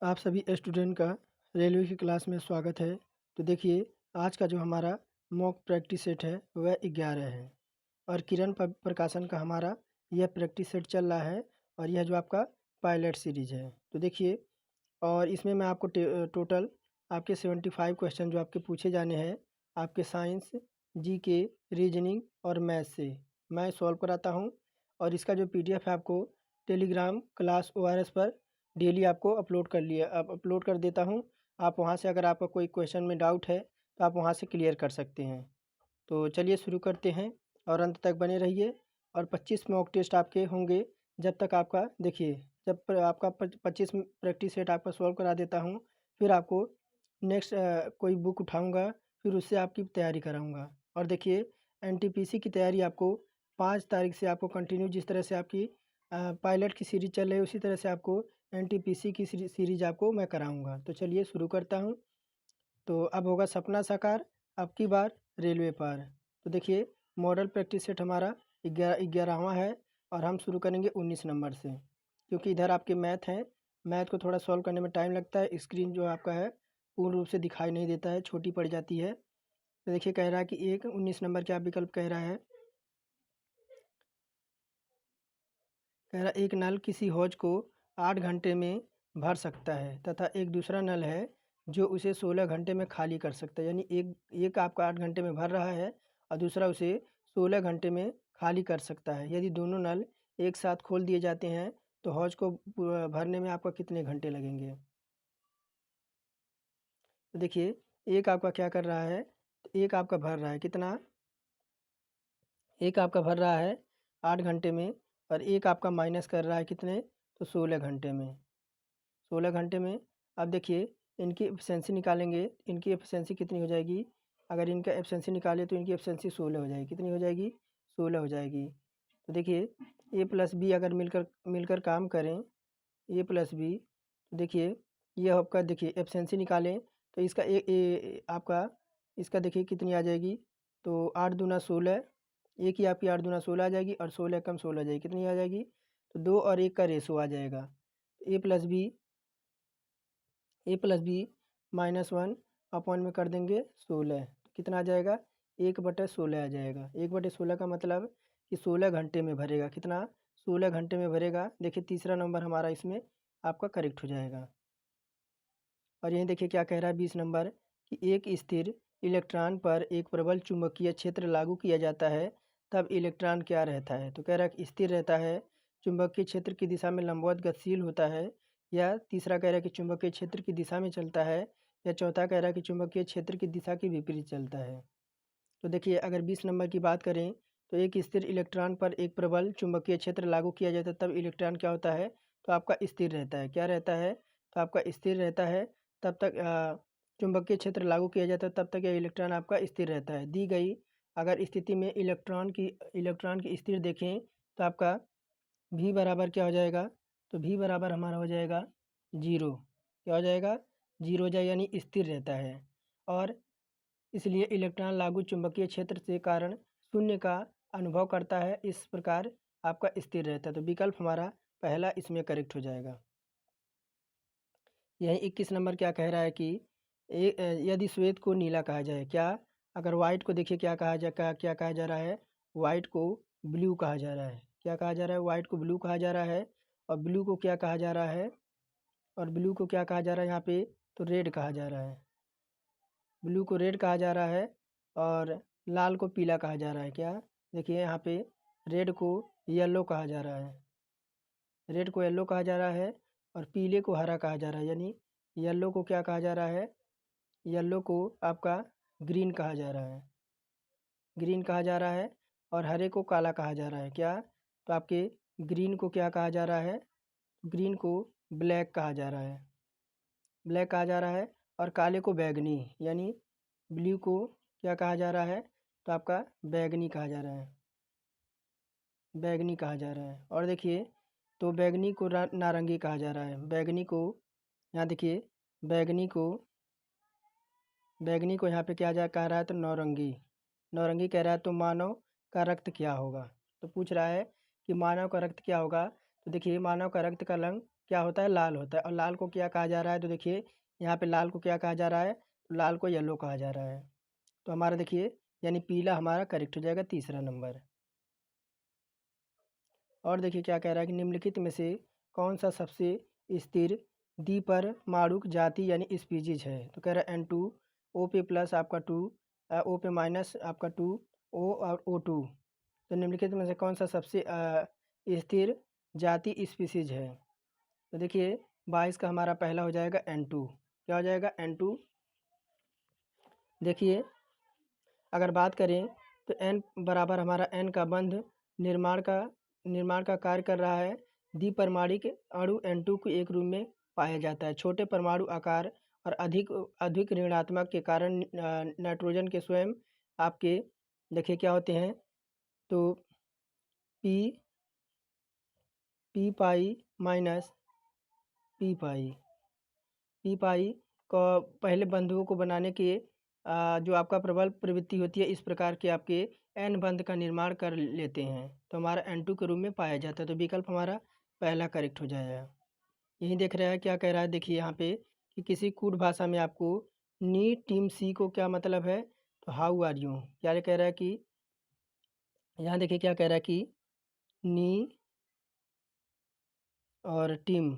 आप सभी स्टूडेंट का रेलवे की क्लास में स्वागत है। तो देखिए, आज का जो हमारा मॉक प्रैक्टिस सेट है वह 11 है और किरण प्रकाशन का हमारा यह प्रैक्टिस सेट चल रहा है और यह जो आपका पायलट सीरीज़ है। तो देखिए, और इसमें मैं आपको टोटल आपके 75 क्वेश्चन जो आपके पूछे जाने हैं, आपके साइंस, जीके, रीजनिंग और मैथ से मैं सॉल्व कराता हूँ। और इसका जो पीडीएफ है आपको टेलीग्राम क्लास ओआरएस पर डेली आपको अपलोड कर देता हूँ। आप वहाँ से अगर आपका कोई क्वेश्चन में डाउट है तो आप वहाँ से क्लियर कर सकते हैं। तो चलिए शुरू करते हैं और अंत तक बने रहिए। और 25 मॉक टेस्ट आपके होंगे जब तक आपका देखिए, आपका 25 प्रैक्टिस सेट आपका सॉल्व करा देता हूँ, फिर आपको नेक्स्ट कोई बुक उठाऊँगा, फिर उससे आपकी तैयारी कराऊँगा। और देखिए, एनटीपीसी की तैयारी आपको 5 तारीख से आपको कंटिन्यू, जिस तरह से आपकी पायलट की सीरीज़ चल रही है उसी तरह से आपको एनटीपीसी की सीरीज़ आपको मैं कराऊँगा। तो चलिए शुरू करता हूँ। तो अब होगा सपना साकार, अब की बार रेलवे पार। तो देखिए, मॉडल प्रैक्टिस सेट हमारा 11वां है और हम शुरू करेंगे 19 नंबर से, क्योंकि इधर आपके मैथ हैं। मैथ को थोड़ा सॉल्व करने में टाइम लगता है, स्क्रीन जो आपका है पूर्ण रूप से दिखाई नहीं देता है, छोटी पड़ जाती है। तो देखिए, कह रहा है कि 19 नंबर क्या विकल्प कह रहा है। कह रहा एक नल किसी हौज को 8 घंटे में भर सकता है तथा एक दूसरा नल है जो उसे 16 घंटे में खाली कर सकता है। यानी एक एक आपका 8 घंटे में भर रहा है और दूसरा उसे 16 घंटे में खाली कर सकता है। यदि दोनों नल एक साथ खोल दिए जाते हैं तो हौज को भरने में आपका कितने घंटे लगेंगे। तो देखिए, एक आपका क्या कर रहा है, तो एक आपका भर रहा है कितना, एक आपका भर रहा है 8 घंटे में और एक आपका माइनस कर रहा है कितने, तो 16 घंटे में। 16 घंटे में अब देखिए, इनकी एफिशिएंसी निकालेंगे, इनकी एफिशिएंसी कितनी हो जाएगी। अगर इनका एफिशिएंसी निकाले तो इनकी एफिशिएंसी 16 हो जाएगी। कितनी हो जाएगी, 16 हो जाएगी। तो देखिए, ए प्लस बी अगर मिलकर मिलकर काम करें, ए प्लस बी, तो देखिए ये आपका देखिए एफिशिएंसी निकालें तो इसका आपका इसका देखिए कितनी आ जाएगी, तो 8 दूना 16, एक ही आपकी 8 दूना 16 आ जाएगी और 16 कम 16 आ जाएगी, कितनी आ जाएगी, तो 2 और 1 का रेशो आ जाएगा। ए प्लस बी -1 अपॉन में कर देंगे 16, तो कितना आ जाएगा, 1/16 आ जाएगा। 1/16 का मतलब कि 16 घंटे में भरेगा, कितना, 16 घंटे में भरेगा। देखिए तीसरा नंबर हमारा इसमें आपका करेक्ट हो जाएगा। और यहीं देखिए क्या कह रहा है 20 नंबर, कि एक स्थिर इलेक्ट्रॉन पर एक प्रबल चुंबकीय क्षेत्र लागू किया जाता है तब इलेक्ट्रॉन क्या रहता है। तो कह रहा है कि स्थिर रहता है, चुंबकीय क्षेत्र की दिशा में लंबवत गतिशील होता है, या तीसरा कह रहा है कि चुंबकीय क्षेत्र की दिशा में चलता है, या चौथा कह रहा है कि चुंबकीय क्षेत्र की दिशा के विपरीत चलता है। तो देखिए, अगर 20 नंबर की बात करें तो एक स्थिर इलेक्ट्रॉन पर एक प्रबल चुंबकीय क्षेत्र लागू किया जाता है तब इलेक्ट्रॉन क्या होता है, तो आपका स्थिर रहता है। क्या रहता है, तो आपका स्थिर रहता है। तब तक चुंबकीय क्षेत्र लागू किया जाता है तब तक यह इलेक्ट्रॉन आपका स्थिर रहता है। दी गई अगर स्थिति में इलेक्ट्रॉन की स्थिर देखें तो आपका भी बराबर क्या हो जाएगा, तो भी बराबर हमारा हो जाएगा 0। क्या हो जाएगा, 0 हो जाएगा, यानी स्थिर रहता है। और इसलिए इलेक्ट्रॉन लागू चुंबकीय क्षेत्र से कारण शून्य का अनुभव करता है, इस प्रकार आपका स्थिर रहता है। तो विकल्प हमारा पहला इसमें करेक्ट हो जाएगा। यही 21 नंबर क्या कह रहा है कि यदि श्वेत को नीला कहा जाए, क्या, अगर वाइट को देखिए क्या क्या कहा जा रहा है, वाइट को ब्लू कहा जा रहा है। क्या कहा जा रहा है, वाइट को ब्लू कहा जा रहा है। और ब्लू को क्या कहा जा रहा है, और ब्लू को क्या कहा जा रहा है यहाँ पे, तो रेड कहा जा रहा है। ब्लू को रेड कहा जा रहा है और लाल को पीला कहा जा रहा है। क्या, देखिए यहाँ पे रेड को येलो कहा जा रहा है, रेड को येलो कहा जा रहा है और पीले को हरा कहा जा रहा है। यानी येलो को क्या कहा जा रहा है, येलो को आपका ग्रीन कहा जा रहा है, ग्रीन कहा जा रहा है। और हरे को काला कहा जा रहा है। क्या, तो आपके ग्रीन को क्या कहा जा रहा है, ग्रीन को ब्लैक कहा जा रहा है, ब्लैक कहा जा रहा है। और काले को बैगनी, यानी ब्लू को क्या कहा जा रहा है, तो आपका बैगनी कहा जा रहा है, बैगनी कहा जा रहा है। और देखिए, तो बैगनी को नारंगी कहा जा रहा है, बैगनी को, यहाँ देखिए बैगनी को, बैगनी को यहाँ पे क्या जा कह रहा है, तो नौरंगी, नौरंगी कह रहा है। तो मानव का रक्त क्या होगा, तो पूछ रहा है कि मानव का रक्त क्या होगा। तो देखिए, मानव का रक्त का रंग क्या होता है, लाल होता है। और लाल को क्या कहा जा रहा है, तो देखिए यहाँ पे लाल को क्या कहा जा रहा है, तो लाल को येलो कहा जा रहा है। तो हमारा देखिए यानी पीला हमारा करेक्ट हो जाएगा, तीसरा नंबर। और देखिए क्या कह रहा है कि निम्नलिखित में से कौन सा सबसे स्थिर द्विपरमाणुक जाति यानी स्पीशीज है, तो कह रहा है N2, O पे प्लस आपका 2, O पे माइनस आपका 2, O और O2। तो निम्नलिखित में से कौन सा सबसे स्थिर जाति स्पीशीज है, तो देखिए 22 का हमारा पहला हो जाएगा N2। क्या हो जाएगा, N2। देखिए अगर बात करें तो n बराबर हमारा n का बंध निर्माण का कार्य कर रहा है। द्विपरमाणुक अणु N2 को एक रूप में पाया जाता है। छोटे परमाणु आकार और अधिक अधिक ऋणात्मक के कारण नाइट्रोजन के स्वयं आपके देखिए क्या होते हैं, तो पी पाई माइनस पी पाई को पहले बंधुओं को बनाने के जो आपका प्रबल प्रवृत्ति होती है, इस प्रकार के आपके एन बंध का निर्माण कर लेते हैं, तो हमारा N2 के रूप में पाया जाता है। तो विकल्प हमारा पहला करेक्ट हो जाएगा। यही देख रहा है क्या कह रहा है, देखिए यहाँ पे कि किसी कूट भाषा में आपको नी टीम सी को क्या मतलब है, तो हाउ आर यू। क्या कह रहा है कि यहाँ देखिए क्या कह रहा है कि नी और टीम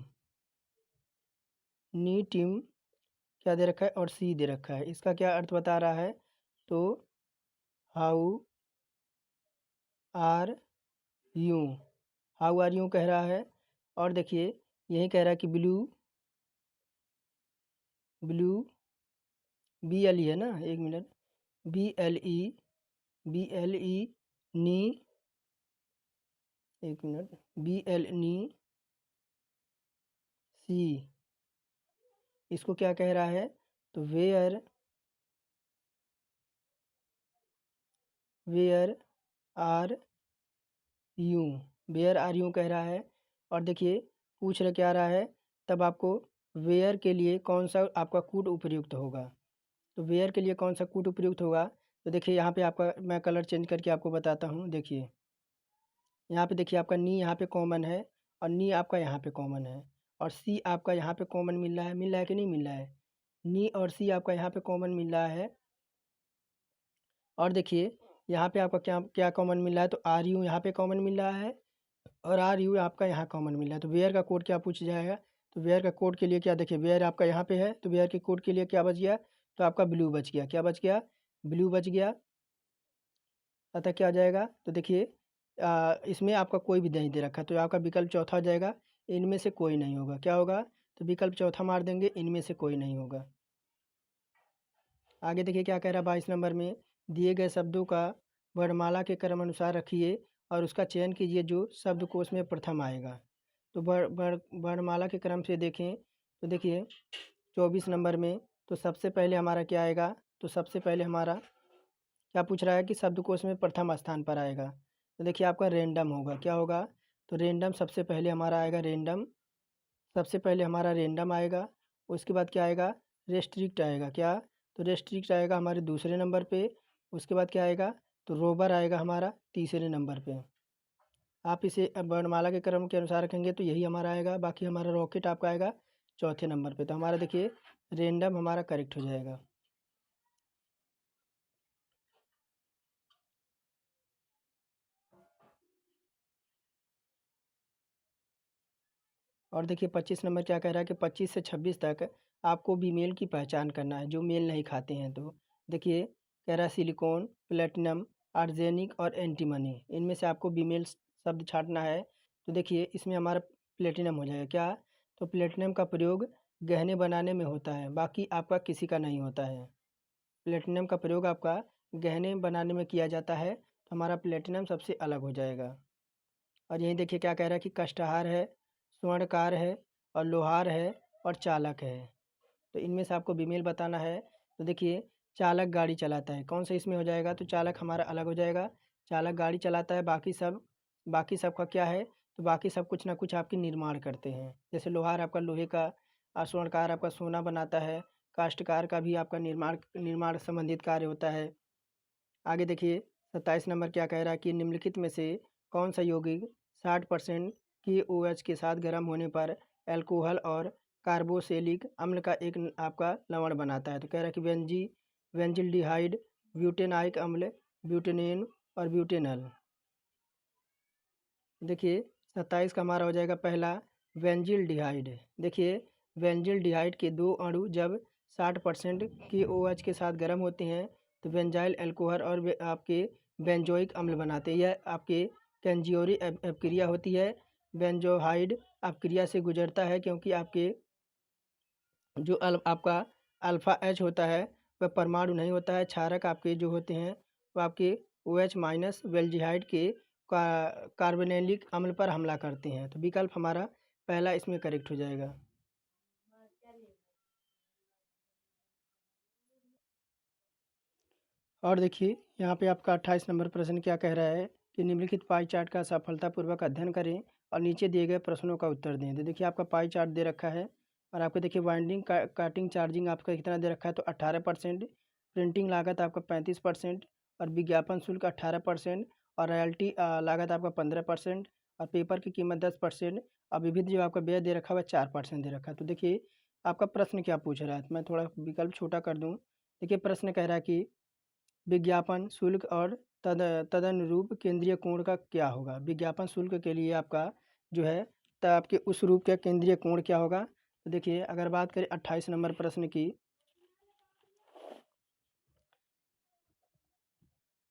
क्या दे रखा है और सी दे रखा है। इसका क्या अर्थ बता रहा है, तो हाउ आर यू कह रहा है। और देखिए यही कह रहा है कि ब्लू BLE है ना, एक मिनट, BLE नी, एक मिनट, BL नी सी, इसको क्या कह रहा है, तो वेयर आर यू कह रहा है। और देखिए पूछ रहा क्या रहा है, तब आपको वेयर के लिए कौन सा आपका कूट उपयुक्त होगा, तो वेयर के लिए कौन सा कूट उपयुक्त होगा, तो देखिए यहाँ पे आपका मैं कलर चेंज करके आपको बताता हूँ। देखिए यहाँ पे देखिए आपका नी यहाँ पे कॉमन है और नी आपका यहाँ पे कॉमन है और सी आपका यहाँ पे कॉमन मिल रहा है कि नहीं मिल रहा है, नी और सी आपका यहाँ पे कॉमन मिल रहा है। और देखिए यहाँ पे आपका क्या क्या कॉमन मिल रहा है, तो आर यू यहाँ पे कॉमन मिल रहा है और आर यू आपका यहाँ कॉमन मिल रहा है। तो वेयर का कोड क्या पूछ जाएगा, तो वेयर का कोड के लिए क्या, देखिए वेयर आपका यहाँ पे है, तो वेयर के कोड के लिए क्या बच गया, तो आपका ब्लू बच गया। क्या बच गया, ब्लू बच गया। अतः क्या आ जाएगा, तो देखिए इसमें आपका कोई भी नहीं दे रखा, तो आपका विकल्प चौथा हो जाएगा, इनमें से कोई नहीं होगा। क्या होगा, तो विकल्प चौथा मार देंगे, इनमें से कोई नहीं होगा। आगे देखिए क्या कह रहा है 22 नंबर में, दिए गए शब्दों का वर्णमाला के क्रम अनुसार रखिए और उसका चयन कीजिए जो शब्दकोश में प्रथम आएगा। तो वर्णमाला के क्रम से देखें तो देखिए 24 नंबर में, तो सबसे पहले हमारा क्या आएगा, तो सबसे पहले हमारा क्या पूछ रहा है कि शब्दकोश में प्रथम स्थान पर आएगा, तो देखिए आपका रेंडम होगा। क्या होगा, तो रेंडम सबसे पहले हमारा आएगा, रेंडम सबसे पहले हमारा रेंडम आएगा। उसके बाद क्या आएगा, रेस्ट्रिक्ट आएगा। क्या, तो रेस्ट्रिक्ट आएगा हमारे दूसरे नंबर पे। उसके बाद क्या आएगा, तो रोबर आएगा हमारा तीसरे नंबर पे। आप इसे वर्णमाला के क्रम के अनुसार रखेंगे तो यही हमारा आएगा। बाकी हमारा रॉकेट आपका आएगा चौथे नंबर पे। तो हमारा देखिए रेंडम हमारा करेक्ट हो जाएगा। और देखिए 25 नंबर क्या कह रहा है कि 25 से 26 तक आपको बीमेल की पहचान करना है जो मेल नहीं खाते हैं। तो देखिए कह रहा है सिलिकॉन, प्लेटिनम, आर्सेनिक और एंटीमनी, इनमें से आपको बीमेल शब्द छांटना है। तो देखिए इसमें हमारा प्लेटिनम हो जाएगा। क्या, तो प्लेटिनम का प्रयोग गहने बनाने में होता है, बाकी आपका किसी का नहीं होता है। प्लेटिनम का प्रयोग आपका गहने बनाने में किया जाता है, तो हमारा प्लेटिनम सबसे अलग हो जाएगा। और यहीं देखिए क्या कह रहा है कि कष्टहार है, स्वर्णकार है और लोहार है और चालक है। तो इनमें से आपको बीमेल बताना है। तो देखिए चालक गाड़ी चलाता है, कौन सा इसमें हो जाएगा, तो चालक हमारा अलग हो जाएगा। चालक गाड़ी चलाता है, बाकी सब का क्या है, तो बाकी सब कुछ ना कुछ आपके निर्माण करते हैं। जैसे लोहार आपका लोहे का, और स्वर्णकार आपका सोना बनाता है, काष्टकार का भी आपका निर्माण संबंधित कार्य होता है। आगे देखिए 27 नंबर क्या कह रहा है कि निम्नलिखित में से कौन सा यौगिक 60% KOH के साथ गर्म होने पर अल्कोहल और कार्बोक्सिलिक अम्ल का एक आपका लवण बनाता है। तो कह रहा है कि बेंजिल्डिहाइड, ब्यूटेनाइक अम्ल, ब्यूटेनेन और ब्यूटेनल। देखिए 27 का हमारा हो जाएगा पहला बेंजिल्डिहाइड। देखिए बेंजिल्डिहाइड के 2 अणु जब 60% की OH के साथ गर्म होते हैं तो बेंजाइल अल्कोहल और आपके बेंजोइक अम्ल बनाते हैं। यह आपके कैंजियोरी अपक्रिया होती है। बेंजोहाइड अपक्रिया से गुजरता है क्योंकि आपके जो आपका अल्फ़ा H होता है वह परमाणु नहीं होता है। क्षारक आपके जो होते हैं वो आपके OH माइनस बेल्जिहाइड के कार्बोनिलिक अम्ल पर हमला करते हैं। तो विकल्प हमारा पहला इसमें करेक्ट हो जाएगा। और देखिए यहाँ पे आपका 28 नंबर प्रश्न क्या कह रहा है कि निम्नलिखित पाई चार्ट का सफलतापूर्वक अध्ययन करें और नीचे दिए गए प्रश्नों का उत्तर दें। तो देखिए आपका पाई चार्ट दे रखा है और आपको देखिए वाइंडिंग काटिंग चार्जिंग आपका कितना दे रखा है तो 18%, प्रिंटिंग लागत आपका 35% और विज्ञापन शुल्क 18% और रॉयल्टी लागत आपका 15% और पेपर की कीमत 10% और विविध जो आपका व्यय दे रखा है वह 4% दे रखा है। तो देखिए आपका प्रश्न क्या पूछ रहा है, तो मैं थोड़ा विकल्प छोटा कर दूँ। देखिए प्रश्न कह रहा है कि विज्ञापन शुल्क और तदनुरूप केंद्रीय कोण का क्या होगा। विज्ञापन शुल्क के लिए आपका जो है आपके उस रूप का केंद्रीय कोण क्या होगा। तो देखिए अगर बात करें 28 नंबर प्रश्न की,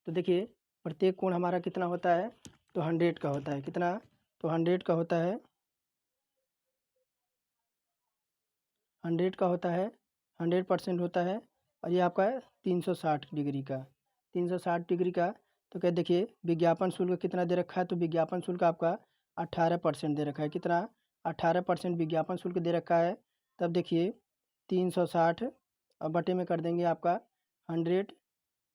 तो देखिए प्रत्येक कोण हमारा कितना होता है तो 100 का होता है। कितना, तो 100 का होता है, 100 का होता है, 100% होता है। और ये आपका है 360 डिग्री का, 360 डिग्री का। तो क्या देखिए विज्ञापन शुल्क कितना दे रखा है तो विज्ञापन शुल्क आपका 18% दे रखा है। कितना, 18% विज्ञापन शुल्क दे रखा है। तब देखिए 360 और बटे में कर देंगे आपका 100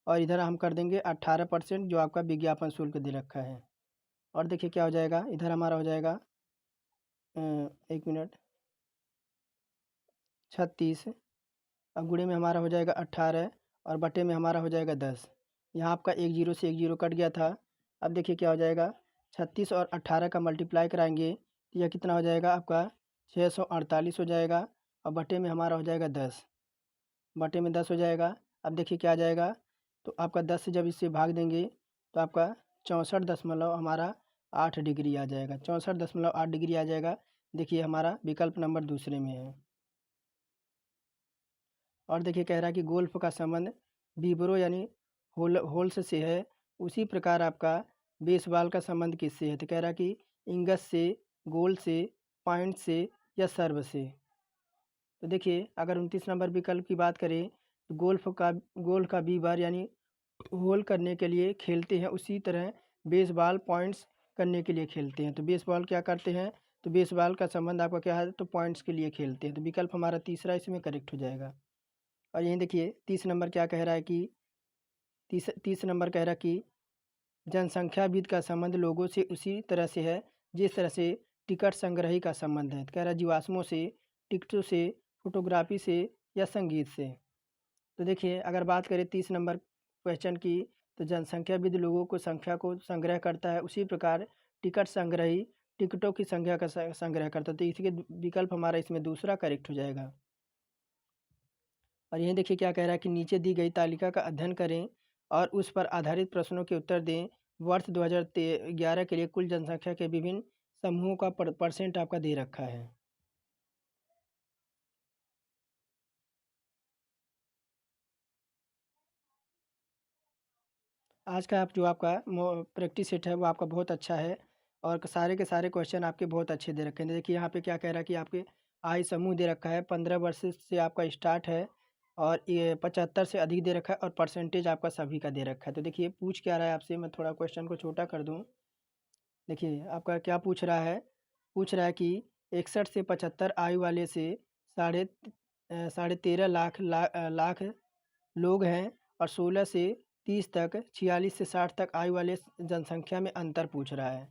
और इधर हम कर देंगे 18% जो आपका विज्ञापन शुल्क दे रखा है। और देखिए क्या हो जाएगा, इधर हमारा हो जाएगा 1 मिनट 36 और गुणे में हमारा हो जाएगा 18 और बटे में हमारा हो जाएगा 10। यहाँ आपका एक जीरो से एक जीरो कट गया था। अब देखिए क्या हो जाएगा, 36 और 18 का मल्टीप्लाई कराएंगे तो यह कितना हो जाएगा आपका 648 हो जाएगा और बटे में हमारा हो जाएगा 10, बटे में 10 हो जाएगा। अब देखिए क्या आ जाएगा, तो आपका 10 से जब इससे भाग देंगे तो आपका 64 दशमलव हमारा 8 डिग्री आ जाएगा, 64.8 डिग्री आ जाएगा। देखिए हमारा विकल्प नंबर दूसरे में है। और देखिए कह रहा है कि गोल्फ का संबंध विब्रो यानी होल्स से है, उसी प्रकार आपका बेसबॉल का संबंध किससे है। तो कह रहा है कि इंगस से, गोल से, पॉइंट से या सर्व से। तो देखिए अगर 29 नंबर विकल्प की बात करें तो गोल्फ का वीबर यानी होल करने के लिए खेलते हैं, उसी तरह बेसबॉल पॉइंट्स करने के लिए खेलते हैं। तो बेसबॉल क्या करते हैं, तो बेसबॉल का संबंध आपका क्या है तो पॉइंट्स के लिए खेलते हैं। तो विकल्प हमारा तीसरा इसमें करेक्ट हो जाएगा। और यहीं देखिए 30 नंबर क्या कह रहा है कि 30 नंबर कह रहा है कि जनसंख्याविद का संबंध लोगों से उसी तरह से है जिस तरह से टिकट संग्रही का संबंध है। तो कह रहा है जीवाश्मों से, टिकटों से, फोटोग्राफी से या संगीत से। तो देखिए अगर बात करें 30 नंबर क्वेश्चन की, तो जनसंख्याविद लोगों को संख्या को संग्रह करता है, उसी प्रकार टिकट संग्रही टिकटों की संख्या का संग्रह करता है। तो इसके विकल्प हमारा इसमें दूसरा करेक्ट हो जाएगा। और यहीं देखिए क्या कह रहा है कि नीचे दी गई तालिका का अध्ययन करें और उस पर आधारित प्रश्नों के उत्तर दें। वर्ष 2011 के लिए कुल जनसंख्या के विभिन्न समूहों का परसेंट आपका दे रखा है। आज का आप जो आपका प्रैक्टिस सेट है वो आपका बहुत अच्छा है और सारे के सारे क्वेश्चन आपके बहुत अच्छे दे रखे हैं। देखिए यहाँ पे क्या कह रहा है कि आपके आयु समूह दे रखा है, 15 वर्ष से आपका स्टार्ट है और ये 75 से अधिक दे रखा है और परसेंटेज आपका सभी का दे रखा है। तो देखिए पूछ क्या रहा है आपसे, मैं थोड़ा क्वेश्चन को छोटा कर दूँ। देखिए आपका क्या पूछ रहा है, पूछ रहा है कि 61 से 75 आयु वाले से साढ़े 13 लाख लोग हैं और 16 से 30 तक, 46 से 60 तक आयु वाले जनसंख्या में अंतर पूछ रहा है।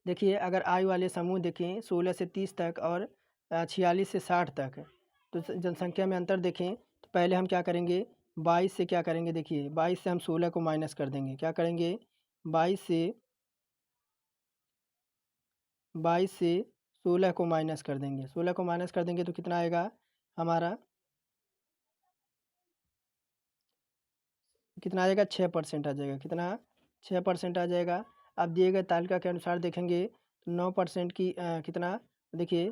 देखिए अगर आयु वाले समूह देखें 16 से 30 तक और 46 से 60 तक, तो जनसंख्या में अंतर देखें तो पहले हम क्या करेंगे 22 से क्या करेंगे, देखिए 22 से हम 16 को माइनस कर देंगे। क्या करेंगे 22 से 22 से 16 को माइनस कर देंगे, 16 को माइनस कर देंगे तो कितना आएगा हमारा, कितना आ जाएगा 6% आ जाएगा, कितना 6% आ जाएगा। अब दिए गए तालिका के अनुसार देखेंगे तो 9% की कितना, देखिए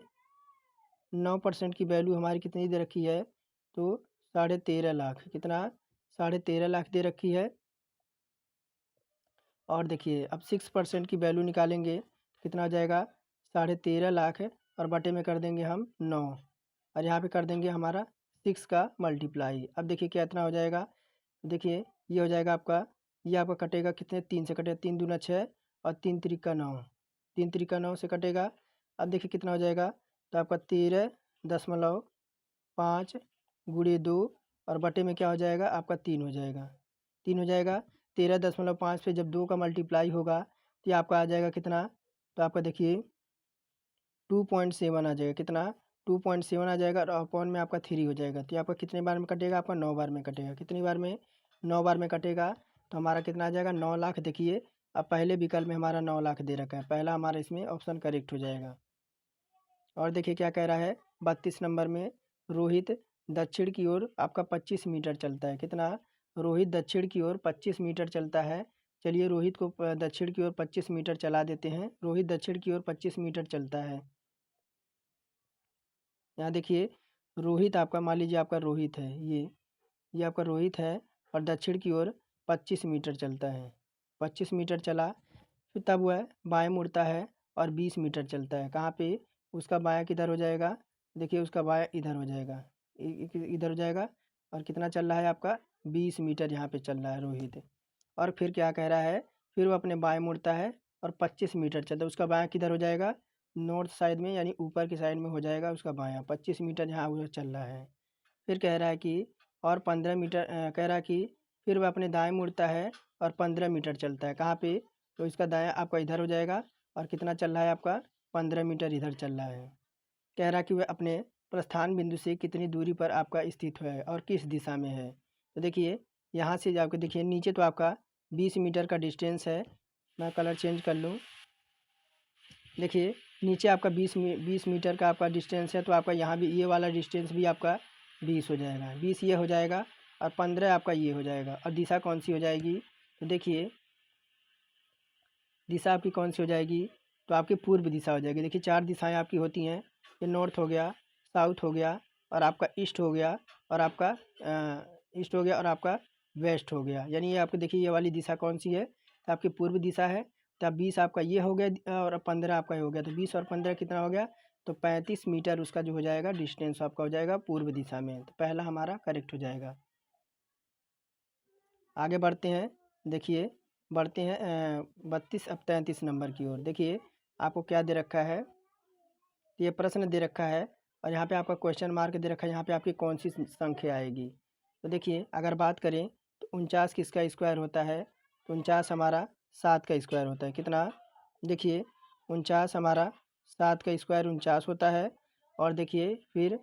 9% की वैल्यू हमारी कितनी दे रखी है, तो 13.5 लाख, कितना 13.5 लाख दे रखी है। और देखिए अब 6% की वैल्यू निकालेंगे तो कितना हो जाएगा 13.5 लाख है, और बटे में कर देंगे हम 9, और यहाँ पे कर देंगे हमारा 6 का मल्टीप्लाई। अब देखिए क्या इतना हो जाएगा, देखिए ये हो जाएगा आपका, ये आपका कटेगा कितने, 3 से कटेगा, 3 दूना 6 और 3 त्रिका 9, 3 त्रिका 9 से कटेगा। अब देखिए कितना हो जाएगा, तो आपका 13.5 गुणे 2 और बटे में क्या हो जाएगा आपका 3 हो जाएगा, 3 हो जाएगा। 13.5 पे जब 2 का मल्टीप्लाई होगा तो ये आपका आ जाएगा कितना, तो आपका देखिए 2.7 आ जाएगा, कितना 2.7 आ जाएगा, और अपॉन में आपका 3 हो जाएगा। तो ये आपका कितने बार में कटेगा, आपका 9 बार में कटेगा, कितनी बार में, 9 बार में कटेगा। तो हमारा कितना आ जाएगा 9 लाख। देखिए अब पहले विकल्प में हमारा 9 लाख दे रखा है, पहला हमारा इसमें ऑप्शन करेक्ट हो जाएगा। और देखिए क्या कह रहा है 32 नंबर में, रोहित दक्षिण की ओर आपका 25 मीटर चलता है, कितना, रोहित दक्षिण की ओर 25 मीटर चलता है। चलिए रोहित को दक्षिण की ओर 25 मीटर चला देते हैं, रोहित दक्षिण की ओर 25 मीटर चलता है। यहाँ देखिए रोहित आपका, मान लीजिए आपका रोहित है, ये आपका रोहित है, और दक्षिण की ओर 25 मीटर चलता है, 25 मीटर चला, फिर तब वह बाएं मुड़ता है और 20 मीटर चलता है। कहाँ पे, उसका बायां किधर हो जाएगा, देखिए उसका बायां इधर हो जाएगा, इधर हो जाएगा, और कितना चल रहा है आपका 20 मीटर यहाँ पे चल रहा है रोहित। और फिर क्या कह रहा है, फिर वो अपने बाएं मुड़ता है और 25 मीटर चलता है, उसका बायां किधर हो जाएगा, नॉर्थ साइड में, यानी ऊपर की साइड में हो जाएगा उसका बायां, 25 मीटर यहाँ उधर चल रहा है। फिर कह रहा है कि और 15 मीटर कह रहा है कि फिर वह अपने दाएं मुड़ता है और 15 मीटर चलता है, कहाँ पे, तो इसका दायां आपका इधर हो जाएगा, और कितना चल रहा है आपका 15 मीटर इधर चल रहा है। कह रहा है कि वह अपने प्रस्थान बिंदु से कितनी दूरी पर आपका स्थित है और किस दिशा में है। तो देखिए यहाँ से आपको देखिए नीचे तो आपका 20 मीटर का डिस्टेंस है, मैं कलर चेंज कर लूँ, देखिए नीचे आपका 20 मीटर का आपका डिस्टेंस है, तो आपका यहाँ भी ये वाला डिस्टेंस भी आपका 20 हो जाएगा, 20 ये हो जाएगा, और 15 आपका ये हो जाएगा। और दिशा कौन सी हो जाएगी, तो देखिए दिशा आपकी कौन सी हो जाएगी, तो आपकी पूर्व दिशा हो जाएगी। देखिए 4 दिशाएं आपकी होती हैं, ये नॉर्थ हो गया, साउथ हो गया, और आपका ईस्ट हो गया, और आपका ईस्ट हो गया, और आपका वेस्ट हो गया। यानी ये आपको देखिए ये वाली दिशा कौन सी है, तो आपकी पूर्व दिशा है। तो 20 आपका ये हो गया, और 15 आपका ये हो गया, तो 20 और 15 कितना हो गया, तो 35 मीटर उसका जो हो जाएगा डिस्टेंस आपका हो जाएगा पूर्व दिशा में। तो पहला हमारा करेक्ट हो जाएगा। आगे बढ़ते हैं, देखिए बढ़ते हैं 32 अब 33 नंबर की ओर। देखिए आपको क्या दे रखा है, तो ये प्रश्न दे रखा है, और यहाँ पे आपका क्वेश्चन मार्क दे रखा है, यहाँ पे आपकी कौन सी संख्या आएगी। तो देखिए अगर बात करें तो 49 किसका स्क्वायर होता है, तो 49 हमारा 7 का स्क्वायर होता है, कितना, देखिए 49 हमारा 7 का स्क्वायर 49 होता है। और देखिए फिर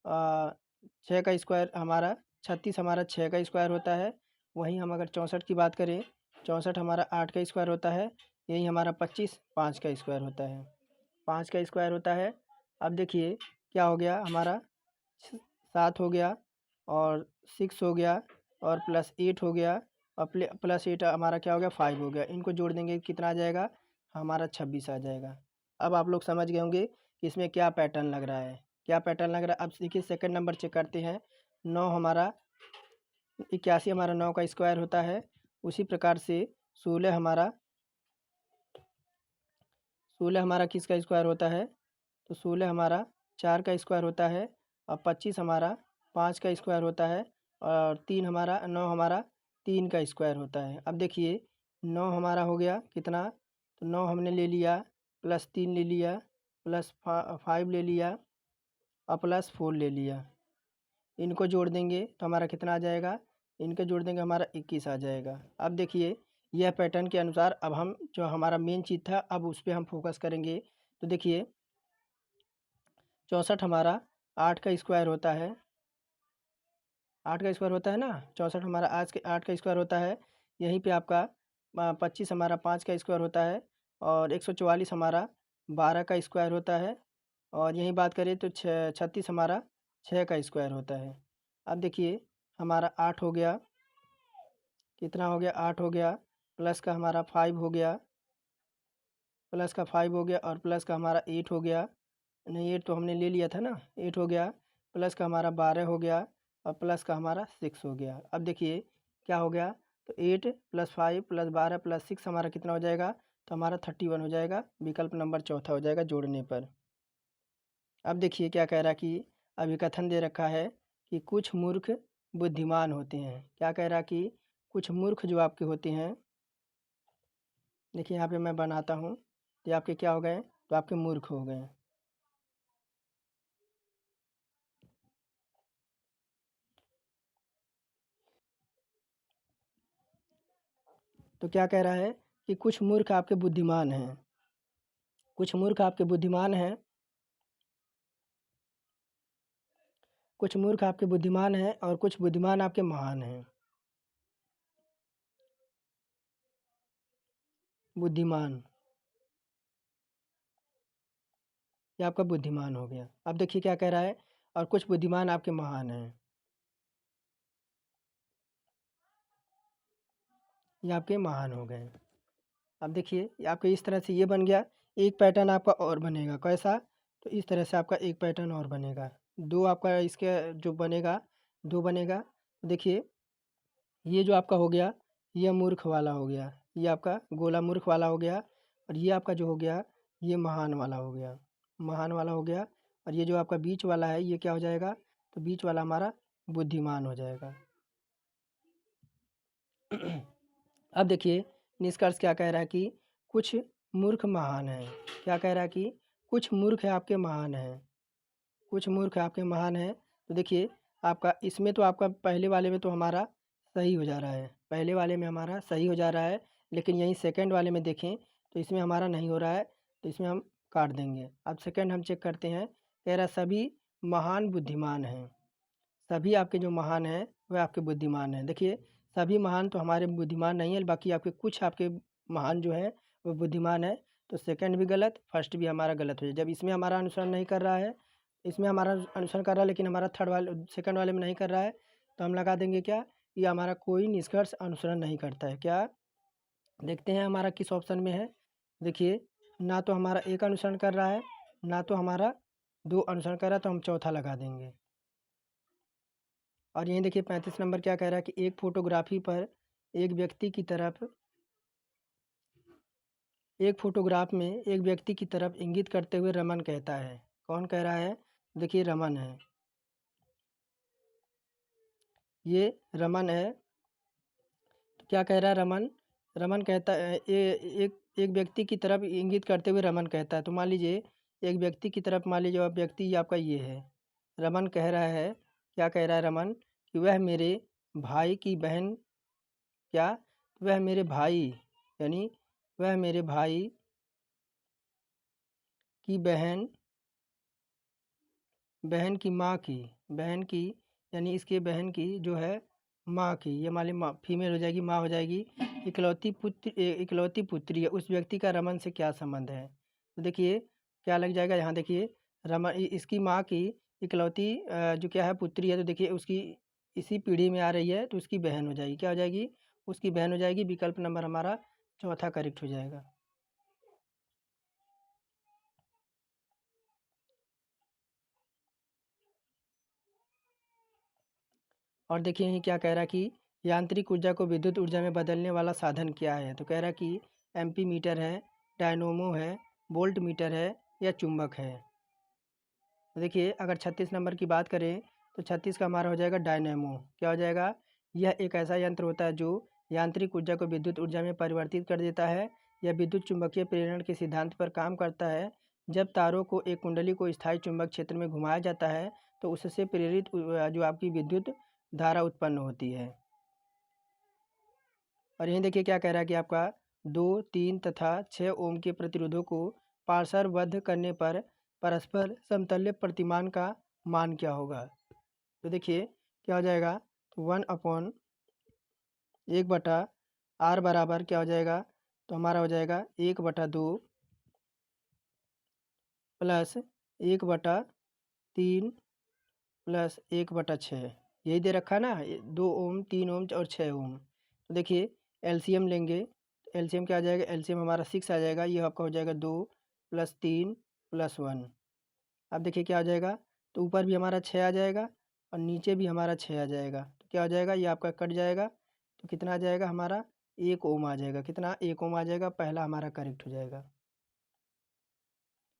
6 का स्क्वायर हमारा 36 हमारा 6 का स्क्वायर होता है। वहीं हम अगर 64 की बात करें, 64 हमारा 8 का स्क्वायर होता है। यही हमारा 25 5 का स्क्वायर होता है, 5 का स्क्वायर होता है। अब देखिए क्या हो गया हमारा, 7 हो गया, और 6 हो गया, और प्लस 8 हो गया, और प्लस 8 हमारा क्या हो गया 5 हो गया। इनको जोड़ देंगे कितना आ जाएगा, हमारा 26 आ जाएगा। अब आप लोग समझ गए होंगे कि इसमें क्या पैटर्न लग रहा है, क्या पैटर्न लग रहा है। अब देखिए सेकंड नंबर चेक करते हैं, 9 हमारा 81 हमारा 9 का स्क्वायर होता है। उसी प्रकार से 16 हमारा 16 हमारा किसका स्क्वायर होता है, तो 16 हमारा 4 का स्क्वायर होता है, और 25 हमारा 5 का स्क्वायर होता है, और 3 हमारा 9 हमारा 3 का स्क्वायर होता है। अब देखिए 9 हमारा हो गया कितना, तो 9 हमने ले लिया, प्लस 3 ले लिया, प्लस 5 ले लिया, और प्लस 4 ले लिया। इनको जोड़ देंगे तो हमारा कितना आ जाएगा, इनको जोड़ देंगे हमारा 21 आ जाएगा। अब देखिए यह पैटर्न के अनुसार अब हम जो हमारा मेन चीज़ था अब उस पे हम फोकस करेंगे। तो देखिए 64 हमारा 8 का स्क्वायर होता है, 8 का स्क्वायर होता है ना, 64 हमारा आज के 8 का स्क्वायर होता है। यहीं पे आपका 25 हमारा 5 का स्क्वायर होता है, और 144 हमारा 12 का स्क्वायर होता है, और यहीं बात करें तो 36 हमारा 6 का स्क्वायर होता है। अब देखिए हमारा 8 हो गया, कितना हो गया 8 हो गया, प्लस का हमारा 5 हो गया, प्लस का 5 हो गया, और प्लस का हमारा 8 हो गया, नहीं 8 तो हमने ले लिया था ना, 8 हो गया, प्लस का हमारा 12 हो गया, और प्लस का हमारा 6 हो गया। अब देखिए क्या हो गया, तो 8 प्लस 5 प्लस 12 प्लस 6 हमारा कितना हो जाएगा, तो हमारा 31 हो जाएगा, विकल्प नंबर चौथा हो जाएगा जोड़ने पर। अब देखिए क्या कह रहा है कि अभिकथन दे रखा है कि कुछ मूर्ख बुद्धिमान होते हैं। क्या कह रहा है कि कुछ मूर्ख जो आपके होते हैं, देखिए यहाँ पे मैं बनाता हूँ, ये आपके क्या हो गए, तो आपके मूर्ख हो गए। तो क्या कह रहा है कि कुछ मूर्ख आपके बुद्धिमान हैं, कुछ मूर्ख आपके बुद्धिमान हैं, कुछ मूर्ख आपके बुद्धिमान हैं, और कुछ बुद्धिमान आपके महान हैं। बुद्धिमान, ये आपका बुद्धिमान हो गया। अब देखिए क्या कह रहा है, और कुछ बुद्धिमान आपके महान हैं, ये आपके महान हो गए। अब देखिए ये आपके इस तरह से ये बन गया। एक पैटर्न आपका और बनेगा, कैसा, तो इस तरह से आपका एक पैटर्न और बनेगा, दो आपका इसके जो बनेगा, दो बनेगा। देखिए ये जो आपका हो गया, ये मूर्ख वाला हो गया, ये आपका गोला मूर्ख वाला हो गया, और ये आपका जो हो गया, ये महान वाला हो गया, महान वाला हो गया। और ये जो आपका बीच वाला है, ये क्या हो जाएगा, तो बीच वाला हमारा बुद्धिमान हो जाएगा। अब देखिए निष्कर्ष क्या कह रहा है कि कुछ मूर्ख महान हैं। क्या कह रहा है कि कुछ मूर्ख आपके महान हैं, कुछ मूर्ख आपके महान हैं। तो देखिए आपका इसमें तो आपका पहले वाले में तो हमारा सही हो जा रहा है, पहले वाले में हमारा सही हो जा रहा है, लेकिन यहीं सेकंड वाले में देखें तो इसमें हमारा नहीं हो रहा है, तो इसमें हम काट देंगे। अब सेकंड हम चेक करते हैं, कह रहा सभी महान बुद्धिमान हैं, सभी आपके जो महान हैं वह आपके बुद्धिमान हैं। देखिए सभी महान तो हमारे बुद्धिमान नहीं है, बाकी आपके कुछ आपके महान जो हैं वो बुद्धिमान है। तो सेकंड भी गलत, फर्स्ट भी हमारा गलत हो जाए। जब इसमें हमारा अनुसरण नहीं कर रहा है, इसमें हमारा अनुसरण कर रहा है लेकिन हमारा थर्ड वाले सेकंड वाले में नहीं कर रहा है, तो हम लगा देंगे क्या, ये हमारा कोई निष्कर्ष अनुसरण नहीं करता है। क्या देखते हैं हमारा किस ऑप्शन में है। देखिए ना तो हमारा एक अनुसरण कर रहा है, ना तो हमारा दो अनुसरण कर रहा है, तो हम चौथा लगा देंगे। और यहीं देखिए 35 नंबर क्या कह रहा है कि एक फोटोग्राफी पर एक व्यक्ति की तरफ, एक फोटोग्राफ में एक व्यक्ति की तरफ इंगित करते हुए रमन कहता है। कौन कह रहा है, देखिए रमन है, ये रमन है। तो क्या कह रहा है रमन, रमन कहता है एक एक व्यक्ति की तरफ इंगित करते हुए रमन कहता है। तो मान लीजिए एक व्यक्ति की तरफ, मान लीजिए अब व्यक्ति आपका ये है, रमन कह रहा है, क्या कह रहा है रमन, कि वह मेरे भाई की बहन, क्या, वह मेरे भाई, यानी वह मेरे भाई की बहन, बहन की माँ की, बहन की, यानी इसके बहन की जो है माँ की, ये मान ली माँ फीमेल हो जाएगी, माँ हो जाएगी, इकलौती पुत्र, इकलौती पुत्री है, उस व्यक्ति का रमन से क्या संबंध है। तो देखिए क्या लग जाएगा यहाँ, देखिए रमन इसकी माँ की इकलौती जो क्या है पुत्री है, तो देखिए उसकी इसी पीढ़ी में आ रही है, तो उसकी बहन हो जाएगी, क्या हो जाएगी, उसकी बहन हो जाएगी। विकल्प नंबर हमारा चौथा करेक्ट हो जाएगा। और देखिए यहीं क्या कह रहा है कि यांत्रिक ऊर्जा को विद्युत ऊर्जा में बदलने वाला साधन क्या है। तो कह रहा है कि एम्पीमीटर है, डायनोमो है, वोल्ट मीटर है, या चुंबक है। तो देखिए अगर 36 नंबर की बात करें तो 36 का हमारा हो जाएगा डायनेमो। क्या हो जाएगा, यह एक ऐसा यंत्र होता है जो यांत्रिक ऊर्जा को विद्युत ऊर्जा में परिवर्तित कर देता है। यह विद्युत चुंबकीय प्रेरण के सिद्धांत पर काम करता है। जब तारों को एक कुंडली को स्थायी चुंबक क्षेत्र में घुमाया जाता है तो उससे प्रेरित जो आपकी विद्युत धारा उत्पन्न होती है। और यहीं देखिए क्या कह रहा है कि आपका 2, 3 तथा 6 ओम के प्रतिरोधों को पार्श्वबद्ध करने पर परस्पर समतुल्य प्रतिमान का मान क्या होगा। तो देखिए क्या हो जाएगा, तो 1/1/r बराबर क्या हो जाएगा, तो हमारा हो जाएगा 1/2 प्लस 1/3 प्लस 1/6, यही दे रखा ना, 2 ओम, 3 ओम और 6 ओम। तो देखिए एलसीएम लेंगे, एलसीएम क्या आ जाएगा, एलसीएम हमारा 6 आ जाएगा, ये आपका हो जाएगा 2 + 3 + 1। अब देखिए क्या आ जाएगा, तो ऊपर भी हमारा 6 आ जाएगा और नीचे भी हमारा 6 आ जाएगा, तो क्या हो जाएगा, ये आपका कट जाएगा, तो कितना आ जाएगा हमारा, 1 ओम आ जाएगा। कितना, 1 ओम आ जाएगा, पहला हमारा करेक्ट हो जाएगा।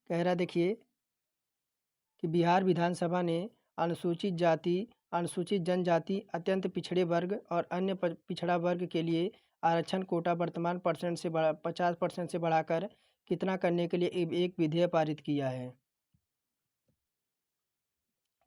कह रहा देखिए कि बिहार विधानसभा ने अनुसूचित जाति, अनुसूचित जनजाति, अत्यंत पिछड़े वर्ग और अन्य पिछड़ा वर्ग के लिए आरक्षण कोटा वर्तमान % से 50% से बढ़ाकर कितना करने के लिए एक विधेयक पारित किया है।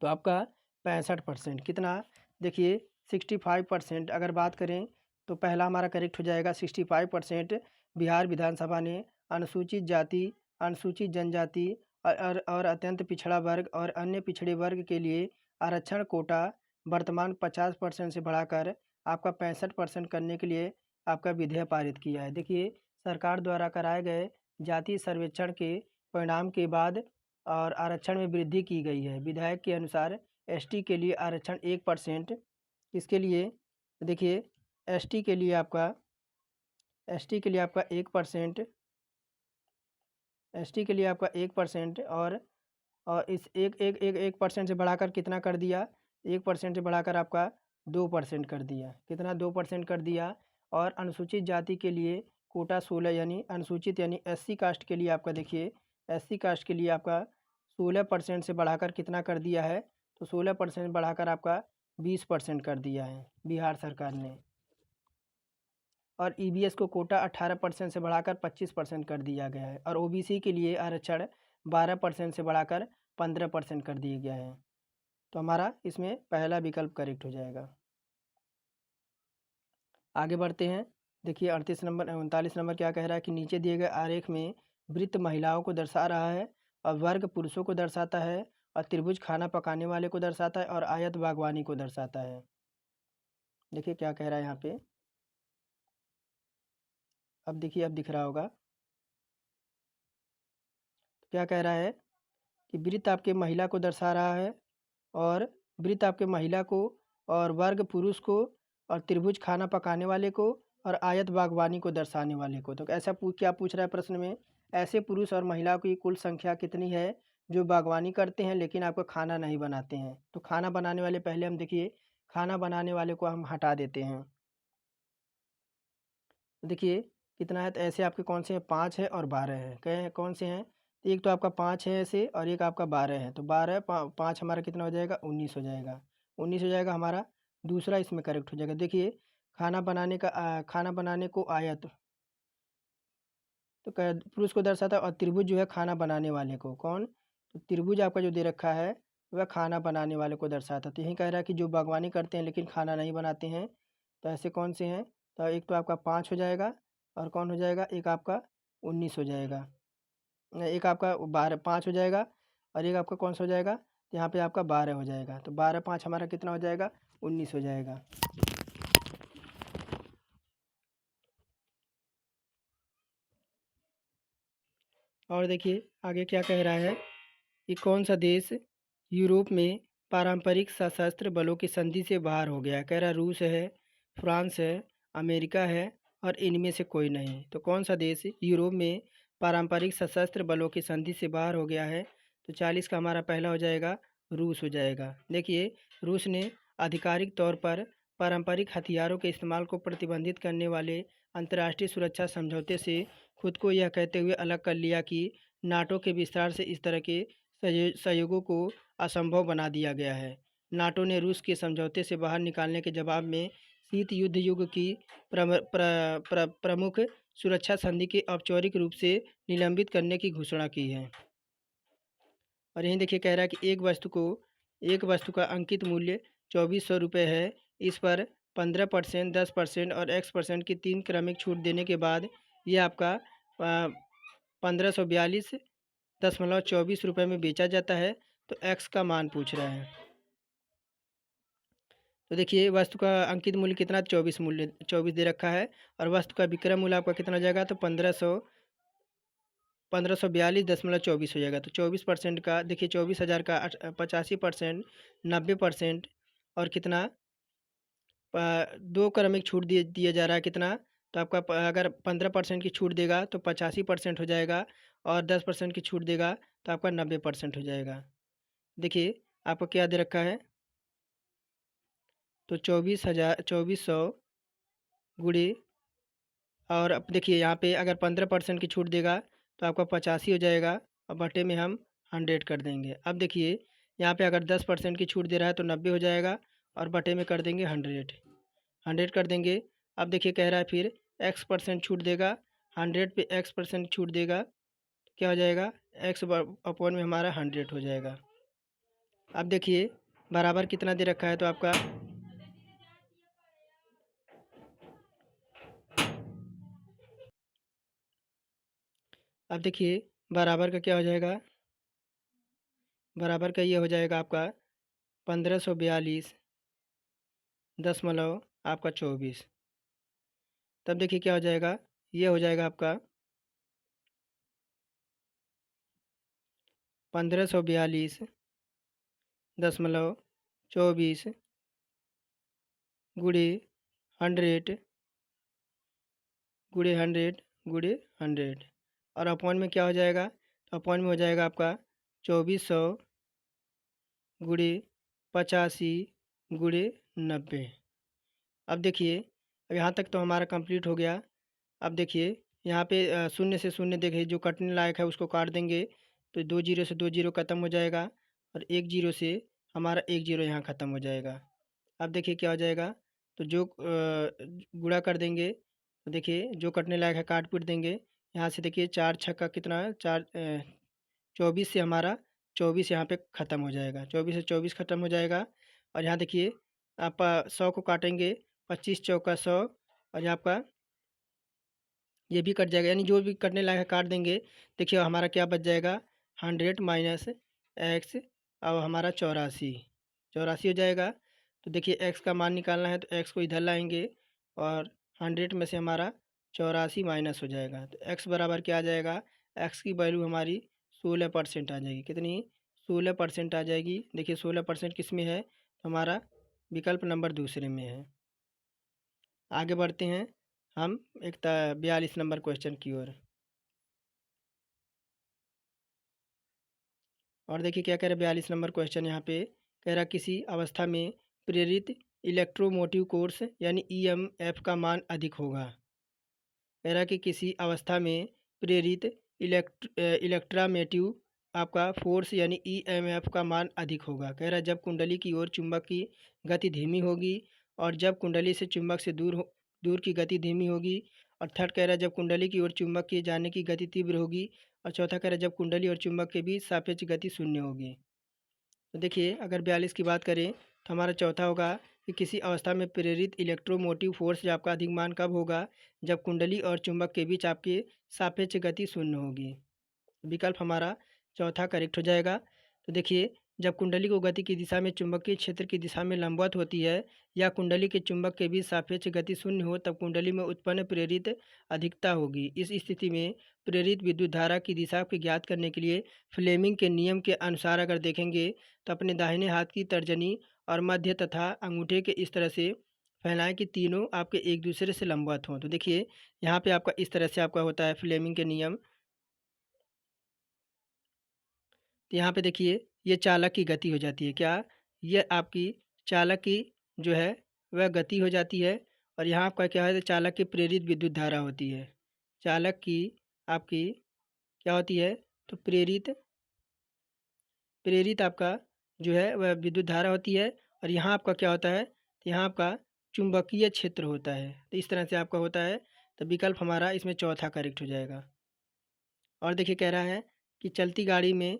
तो आपका 65%, कितना, देखिए 65% अगर बात करें तो पहला हमारा करेक्ट हो जाएगा। 65% बिहार विधानसभा ने अनुसूचित जाति, अनुसूचित जनजाति और अत्यंत पिछड़ा वर्ग और अन्य पिछड़े वर्ग के लिए आरक्षण कोटा वर्तमान 50% से बढ़ाकर आपका 65% करने के लिए आपका विधेयक पारित किया है। देखिए सरकार द्वारा कराए गए जातीय सर्वेक्षण के परिणाम के बाद और आरक्षण में वृद्धि की गई है। विधायक के अनुसार एसटी के लिए आरक्षण 1%, किसके लिए, देखिए एसटी के लिए आपका 1%, एसटी के लिए आपका 1%, और इस 1% से बढ़ाकर कितना कर दिया, 1% से बढ़ाकर आपका 2% कर दिया। कितना, 2% कर दिया। और अनुसूचित जाति के लिए कोटा 16, यानी अनुसूचित यानी एससी कास्ट के लिए आपका, देखिए एससी कास्ट के लिए आपका 16% से बढ़ाकर कितना कर दिया है, तो 16% बढ़ाकर आपका 20% कर दिया है बिहार सरकार ने। और ईबीएस को कोटा 18% से बढ़ाकर 25% कर दिया गया है। और ओबीसी के लिए आरक्षण 12% से बढ़ाकर 15% कर दिया गया है। तो हमारा इसमें पहला विकल्प करेक्ट हो जाएगा। आगे बढ़ते हैं। देखिए 39 नंबर क्या कह रहा है कि नीचे दिए गए आरेख में वृत्त महिलाओं को दर्शा रहा है और वर्ग पुरुषों को दर्शाता है और त्रिभुज खाना पकाने वाले को दर्शाता है और आयत बागवानी को दर्शाता है। देखिए क्या कह रहा है यहाँ पे, अब देखिए अब दिख रहा होगा। क्या कह रहा है कि वृत्त आपके महिला को दर्शा रहा है और वृत्त आपके महिला को और वर्ग पुरुष को और त्रिभुज खाना पकाने वाले को और आयत बागवानी को दर्शाने वाले को। तो ऐसा क्या पूछ रहा है प्रश्न में, ऐसे पुरुष और महिला की कुल संख्या कितनी है जो बागवानी करते हैं लेकिन आपको खाना नहीं बनाते हैं। तो खाना बनाने वाले पहले हम देखिए, खाना बनाने वाले को हम हटा देते हैं। देखिए कितना है, तो ऐसे आपके कौन से हैं, 5 है और 12 है। कहे कौन से हैं, तो एक तो आपका 5 है ऐसे और एक आपका 12 है। तो 12 5 हमारा कितना हो जाएगा, 19 हो जाएगा। 19 हो जाएगा हमारा, दूसरा इसमें करेक्ट हो जाएगा। देखिए खाना बनाने का खाना बनाने को आयत, तो पुरुष को दर्शाता है और त्रिभुज जो है खाना बनाने वाले को, कौन, तो त्रिभुज आपका जो दे रखा है वह खाना बनाने वाले को दर्शाता है। तो यही कह रहा है कि जो बागवानी करते हैं लेकिन खाना नहीं बनाते हैं, तो ऐसे कौन से हैं, तो एक तो आपका 5 हो जाएगा और कौन हो जाएगा, एक आपका 19 हो जाएगा, एक आपका 12 5 हो जाएगा और एक आपका कौन सा हो जाएगा, तो यहाँ पे आपका 12 हो जाएगा। तो 12 5 हमारा कितना हो जाएगा, 19 हो जाएगा। और देखिए आगे क्या कह रहा है कि कौन सा देश यूरोप में पारंपरिक सशस्त्र बलों की संधि से बाहर हो गया। कह रहा रूस है, फ्रांस है, अमेरिका है और इनमें से कोई नहीं। तो कौन सा देश यूरोप में पारंपरिक सशस्त्र बलों की संधि से बाहर हो गया है, तो 40 का हमारा पहला हो जाएगा, रूस हो जाएगा। देखिए रूस ने आधिकारिक तौर पर पारंपरिक हथियारों के इस्तेमाल को प्रतिबंधित करने वाले अंतर्राष्ट्रीय सुरक्षा समझौते से खुद को यह कहते हुए अलग कर लिया कि नाटो के विस्तार से इस तरह के सहयोगों को असंभव बना दिया गया है। नाटो ने रूस के समझौते से बाहर निकालने के जवाब में शीत युद्ध युग की प्रमुख सुरक्षा संधि के औपचारिक रूप से निलंबित करने की घोषणा की है। और यहीं देखिए कह रहा है कि एक वस्तु का अंकित मूल्य 2400 रुपये है। इस पर 15%, 10% और X% की 3 क्रमिक छूट देने के बाद ये आपका 1542.24 में बेचा जाता है। तो एक्स का मान पूछ रहा है। तो देखिए वस्तु का अंकित मूल्य कितना, 24 दे रखा है और वस्तु का विक्रय मूल्य आपका कितना हो जाएगा, तो 1542.24 हो जाएगा। तो 24% का देखिए 24,000 का 85%, 90% और कितना 2 क्रमिक छूट दिया जा रहा है कितना, तो आपका अगर 15% की छूट देगा तो 85% हो जाएगा और 10% की छूट देगा तो आपका 90% हो जाएगा। देखिए आपको क्या दे रखा है, तो 24,000 गुणे, और अब देखिए यहाँ पे अगर 15% की छूट देगा तो आपका 85 हो जाएगा और बटे में हम 100 कर देंगे। अब देखिए यहाँ पे अगर 10% की छूट दे रहा है तो 90 हो जाएगा और बटे में कर देंगे 100 कर देंगे। अब देखिए कह रहा है फिर x% छूट देगा, 100 पे x% छूट देगा तो क्या हो जाएगा, x अपॉन में हमारा 100 हो जाएगा। अब देखिए बराबर कितना दे रखा है, तो आपका अब देखिए बराबर का क्या हो जाएगा, बराबर का ये हो जाएगा आपका 1542.24। तब देखिए क्या हो जाएगा, ये हो जाएगा आपका 1542.24 गुणे 100 गुणे 100 गुणे 100 और अपॉन में क्या हो जाएगा, तो अपॉन में हो जाएगा आपका 2400 गुणे 85 गुणे 90। अब देखिए अब यहाँ तक तो हमारा कंप्लीट हो गया। अब देखिए यहाँ पे शून्य से शून्य देखिए जो कटने लायक है उसको काट देंगे तो 2 जीरो से 2 जीरो ख़त्म हो जाएगा और 1 जीरो से हमारा 1 जीरो यहाँ ख़त्म हो जाएगा। अब देखिए क्या हो जाएगा, तो जो गुणा कर देंगे तो देखिए जो कटने लायक है काट पीट देंगे। यहाँ से देखिए 4 छक्का कितना है, 24 से हमारा 24 यहाँ पे ख़त्म हो जाएगा, 24 से 24 ख़त्म हो जाएगा। और यहाँ देखिए आप 100 को काटेंगे, 25 चौका 100 और यहाँ आपका ये भी कट जाएगा, यानी जो भी कटने लायक है काट देंगे। देखिए हमारा क्या बच जाएगा, 100 माइनस एक्स और हमारा 84 84 हो जाएगा। तो देखिए एक्स का मान निकालना है तो एक्स को इधर लाएंगे और 100 में से हमारा 84 माइनस हो जाएगा। तो एक्स बराबर क्या आ जाएगा, एक्स की वैल्यू हमारी 16% आ जाएगी। कितनी, 16% आ जाएगी। देखिए 16% किस में है, तो हमारा विकल्प नंबर दूसरे में है। आगे बढ़ते हैं हम 42 नंबर क्वेश्चन की ओर। और देखिए क्या कह रहा है 42 नंबर क्वेश्चन यहाँ पे, कह रहा किसी अवस्था में प्रेरित इलेक्ट्रोमोटिव कोर्स यानी ईएमएफ का मान अधिक होगा। कह रहा कि किसी अवस्था में प्रेरित इलेक्ट्रामेटिव आपका फोर्स यानी ईएमएफ का मान अधिक होगा। कह रहा जब कुंडली की ओर चुंबक की गति धीमी होगी और जब कुंडली से चुंबक से दूर की गति धीमी होगी। और थर्ड कह रहा है जब कुंडली की ओर चुंबक के जाने की गति तीव्र होगी। और चौथा कह रहा है जब कुंडली और चुंबक के बीच सापेक्ष गति शून्य होगी। तो देखिए अगर 42 की बात करें तो हमारा चौथा होगा कि किसी अवस्था में प्रेरित इलेक्ट्रोमोटिव फोर्स जो आपका अधिक मान कब होगा, जब कुंडली और चुंबक के बीच आपके सापेक्ष गति शून्य होगी। विकल्प हमारा चौथा करेक्ट हो जाएगा। तो देखिए जब कुंडली को गति की दिशा में चुंबकीय क्षेत्र की दिशा में लंबवत होती है या कुंडली के चुंबक के बीच सापेक्ष गति शून्य हो तब कुंडली में उत्पन्न प्रेरित अधिकता होगी। इस स्थिति में प्रेरित विद्युत धारा की दिशा को ज्ञात करने के लिए फ्लेमिंग के नियम के अनुसार अगर देखेंगे तो अपने दाहिने हाथ की तर्जनी और मध्य तथा अंगूठे के इस तरह से फैलाएं कि तीनों आपके एक दूसरे से लंबवत हों। तो देखिए यहाँ पे आपका इस तरह से आपका होता है फ्लेमिंग के नियम। तो यहाँ पे देखिए ये चालक की गति हो जाती है, क्या, ये आपकी चालक की जो है वह गति हो जाती है। और यहाँ आपका क्या है, चालक की प्रेरित विद्युत धारा होती है। चालक की आपकी क्या होती है, तो प्रेरित प्रेरित आपका जो है वह विद्युत धारा होती है। और यहाँ आपका क्या होता है, तो यहाँ आपका चुंबकीय क्षेत्र होता है। तो इस तरह से आपका होता है। तो विकल्प हमारा इसमें चौथा करेक्ट हो जाएगा। और देखिए कह रहा है कि चलती गाड़ी में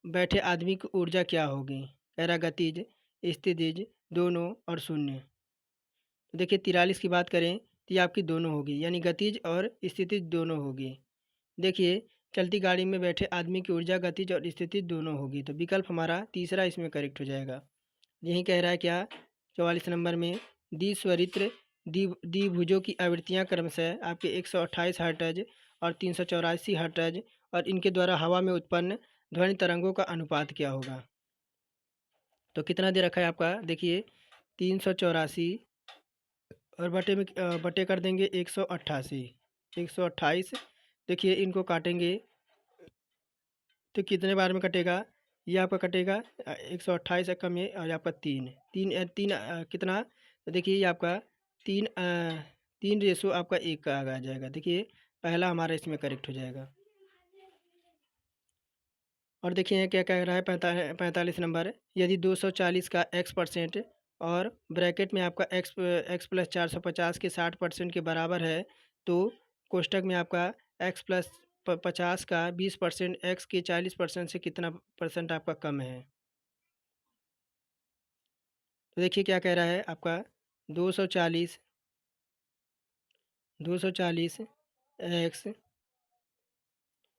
बैठे आदमी की ऊर्जा क्या होगी। कह रहा गतिज, स्थितिज, दोनों और शून्य। तो देखिए 43 की बात करें तो ये आपकी दोनों होगी, यानी गतिज और स्थितिज दोनों होगी। देखिए चलती गाड़ी में बैठे आदमी की ऊर्जा गतिज और स्थितिज दोनों होगी। तो विकल्प हमारा तीसरा इसमें करेक्ट हो जाएगा। यही कह रहा है क्या, 44 नंबर में द्विस्वरित्र द्विभुजों की आवृत्तियाँ क्रमशः आपके 128 हर्ट्ज और 384 हर्ट्ज और इनके द्वारा हवा में उत्पन्न ध्वनि तरंगों का अनुपात क्या होगा। तो कितना दे रखा है आपका, देखिए 384 और बटे कर देंगे 188, 128। देखिए इनको काटेंगे तो कितने बार में कटेगा, ये आपका कटेगा 128 कम है और आपका तीन तीन तीन कितना, तो देखिए ये आपका तीन 3 रेशो आपका एक का आ जाएगा। देखिए पहला हमारा इसमें करेक्ट हो जाएगा। और देखिए क्या कह रहा है 45 नंबर, यदि 240 का x% और ब्रैकेट में आपका x प्लस 450 के 60% के बराबर है, तो कोष्टक में आपका x प्लस 50 का 20% x के 40% से कितना परसेंट आपका कम है। तो देखिए क्या कह रहा है आपका 240 x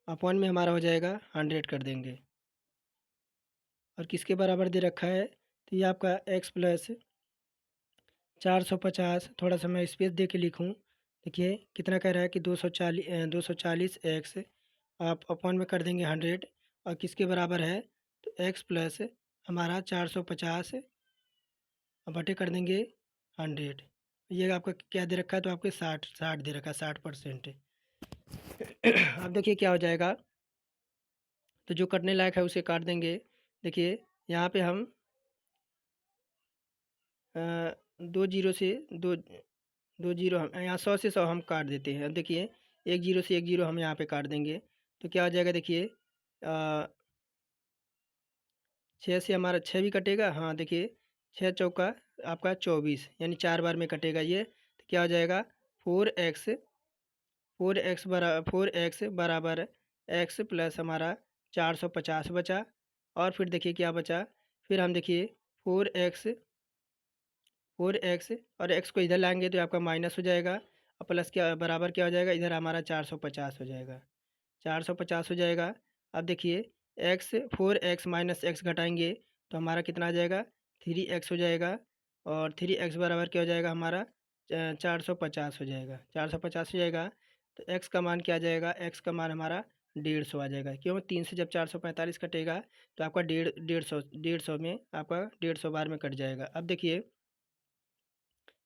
अपॉन में हमारा हो जाएगा 100 कर देंगे, और किसके बराबर दे रखा है, तो ये आपका x प्लस 450, थोड़ा सा मैं स्पेस दे के लिखूँ। देखिए कितना कह रहा है कि 240 एक्स आप अपॉन में कर देंगे 100, और किसके बराबर है, तो एक्स प्लस हमारा 450 और बटे कर देंगे 100। ये आपका क्या दे रखा है, तो आपके 60 दे रखा है, 60%। अब देखिए क्या हो जाएगा, तो जो कटने लायक है उसे काट देंगे। देखिए यहाँ पे हम 2 जीरो से दो जीरो हम यहाँ 100 से 100 हम काट देते हैं। अब देखिए 1 जीरो से 1 जीरो हम यहाँ पे काट देंगे, तो क्या हो जाएगा, देखिए 6 से हमारा 6 भी कटेगा। हाँ देखिए 6 चौका आपका 24, यानी 4 बार में कटेगा ये, तो क्या हो जाएगा 4x 4x बराबर x प्लस हमारा 450 बचा। और फिर देखिए क्या बचा, फिर हम देखिए 4x और x को इधर लाएंगे तो आपका माइनस हो जाएगा, और प्लस क्या बराबर क्या हो जाएगा, इधर हमारा 450 हो जाएगा, 450 हो जाएगा। अब देखिए x 4x माइनस एक्स घटाएंगे तो हमारा कितना आ जाएगा, 3x हो जाएगा, और 3x बराबर क्या हो जाएगा हमारा 450 हो जाएगा, 450 हो जाएगा। तो x का मान क्या आ जाएगा, x का मान हमारा 150 आ जाएगा। क्यों, 3 से जब 445 कटेगा तो आपका 150 में आपका 150 बार में कट जाएगा। अब देखिए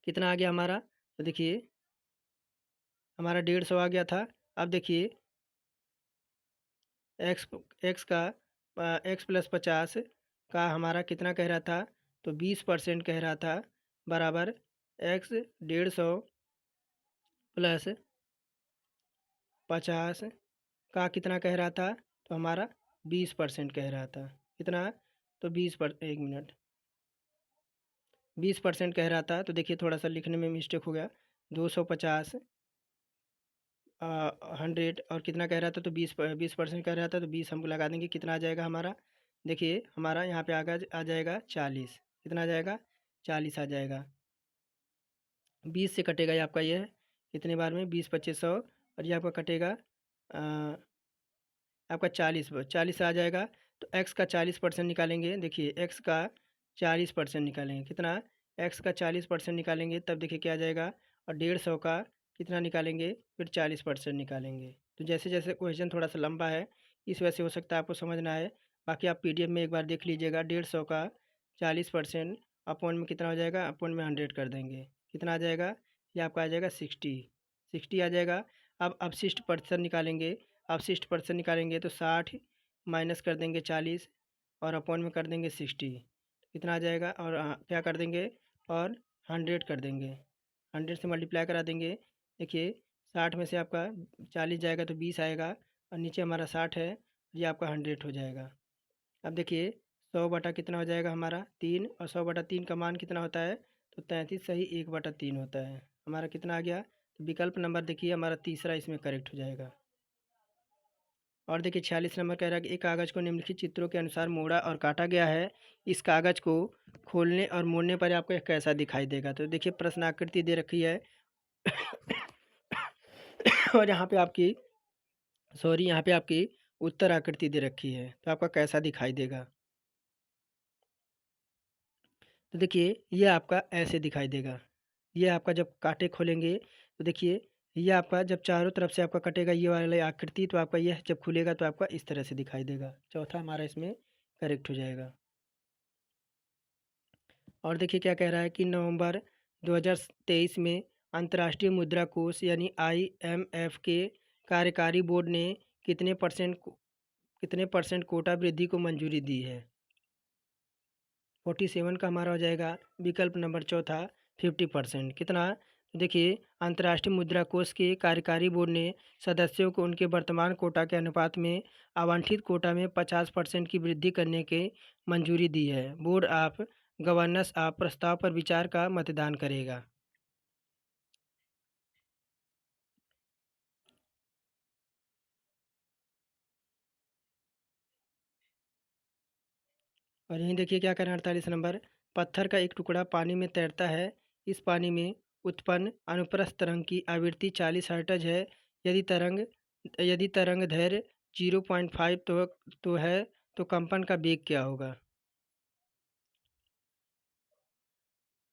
कितना आ गया हमारा, तो देखिए हमारा 150 आ गया था। अब देखिए एक्स एक्स का एक्स प्लस 50 का हमारा कितना कह रहा था, तो 20% कह रहा था, बराबर एक्स 150 प्लस 50 का कितना कह रहा था, तो हमारा 20% कह रहा था। कितना, तो 20% कह रहा था। तो देखिए थोड़ा सा लिखने में मिस्टेक हो गया, 250 100 और कितना कह रहा था, तो 20% कह रहा था, तो 20 हमको लगा देंगे, कितना आ जाएगा हमारा, देखिए हमारा यहाँ पे आ जाएगा 40। कितना आ जाएगा, 40 आ जाएगा। 20 से कटेगा ये आपका, ये कितने बार में, 20 25 100, और ये आपका कटेगा आपका 40 आ जाएगा। तो एक्स का 40% निकालेंगे, देखिए एक्स का 40% निकालेंगे, कितना, एक्स का 40% निकालेंगे, तब देखिए क्या आ जाएगा, और 150 का कितना निकालेंगे, फिर 40% निकालेंगे। तो जैसे जैसे क्वेश्चन थोड़ा सा लंबा है, इस वजह से हो सकता है आपको समझना है। बाकी आप पीडीएफ में एक बार देख लीजिएगा। 150 का 40% अपॉन में कितना हो जाएगा, अपॉन में 100 कर देंगे, कितना आ जाएगा, ये आपका आ जाएगा 60 आ जाएगा। अब अपशिष्ट प्रतिशत निकालेंगे, अपशिष्ट परसेंट निकालेंगे तो 60 माइनस कर देंगे 40 और अपॉन में कर देंगे 60, कितना आ जाएगा, और क्या कर देंगे, और 100 कर देंगे, 100 से मल्टीप्लाई करा देंगे। देखिए 60 में से आपका 40 जाएगा तो 20 आएगा, और नीचे हमारा 60 है, ये आपका 100 हो जाएगा। अब देखिए 100 बटा कितना हो जाएगा हमारा 3, और 100 बटा 3 का मान कितना होता है, तो 33 सही 1 बटा 3 होता है। हमारा कितना आ गया, तो विकल्प नंबर देखिए हमारा तीसरा इसमें करेक्ट हो जाएगा। और देखिए 46 नंबर कह रहा है कि एक कागज़ को निम्नलिखित चित्रों के अनुसार मोड़ा और काटा गया है। इस कागज़ को खोलने और मोड़ने पर आपको यह कैसा दिखाई देगा। तो देखिए प्रश्न आकृति दे रखी है और यहाँ पे आपकी उत्तर आकृति दे रखी है, तो आपका कैसा दिखाई देगा। तो देखिए ये आपका ऐसे दिखाई देगा। ये आपका जब काटे खोलेंगे तो देखिए ये आपका जब चारों तरफ से आपका कटेगा ये वाली आकृति, तो आपका यह जब खुलेगा तो आपका इस तरह से दिखाई देगा। चौथा हमारा इसमें करेक्ट हो जाएगा। और देखिए क्या कह रहा है कि नवंबर 2023 में अंतर्राष्ट्रीय मुद्रा कोष यानी IMF के कार्यकारी बोर्ड ने कितने परसेंट कोटा वृद्धि को मंजूरी दी है। 47 का हमारा हो जाएगा विकल्प नंबर चौथा 50%। कितना? देखिए, अंतर्राष्ट्रीय मुद्रा कोष के कार्यकारी बोर्ड ने सदस्यों को उनके वर्तमान कोटा के अनुपात में आवंटित कोटा में 50% की वृद्धि करने के मंजूरी दी है। बोर्ड ऑफ गवर्नर्स आप प्रस्ताव पर विचार का मतदान करेगा। और यहीं देखिए क्या करना है 48 नंबर, पत्थर का एक टुकड़ा पानी में तैरता है। इस पानी में उत्पन्न अनुप्रस्थ तरंग की आवृत्ति 40 हर्ट्ज है। यदि तरंग दैर्घ्य 0.5 तो है, तो कंपन का वेग क्या होगा।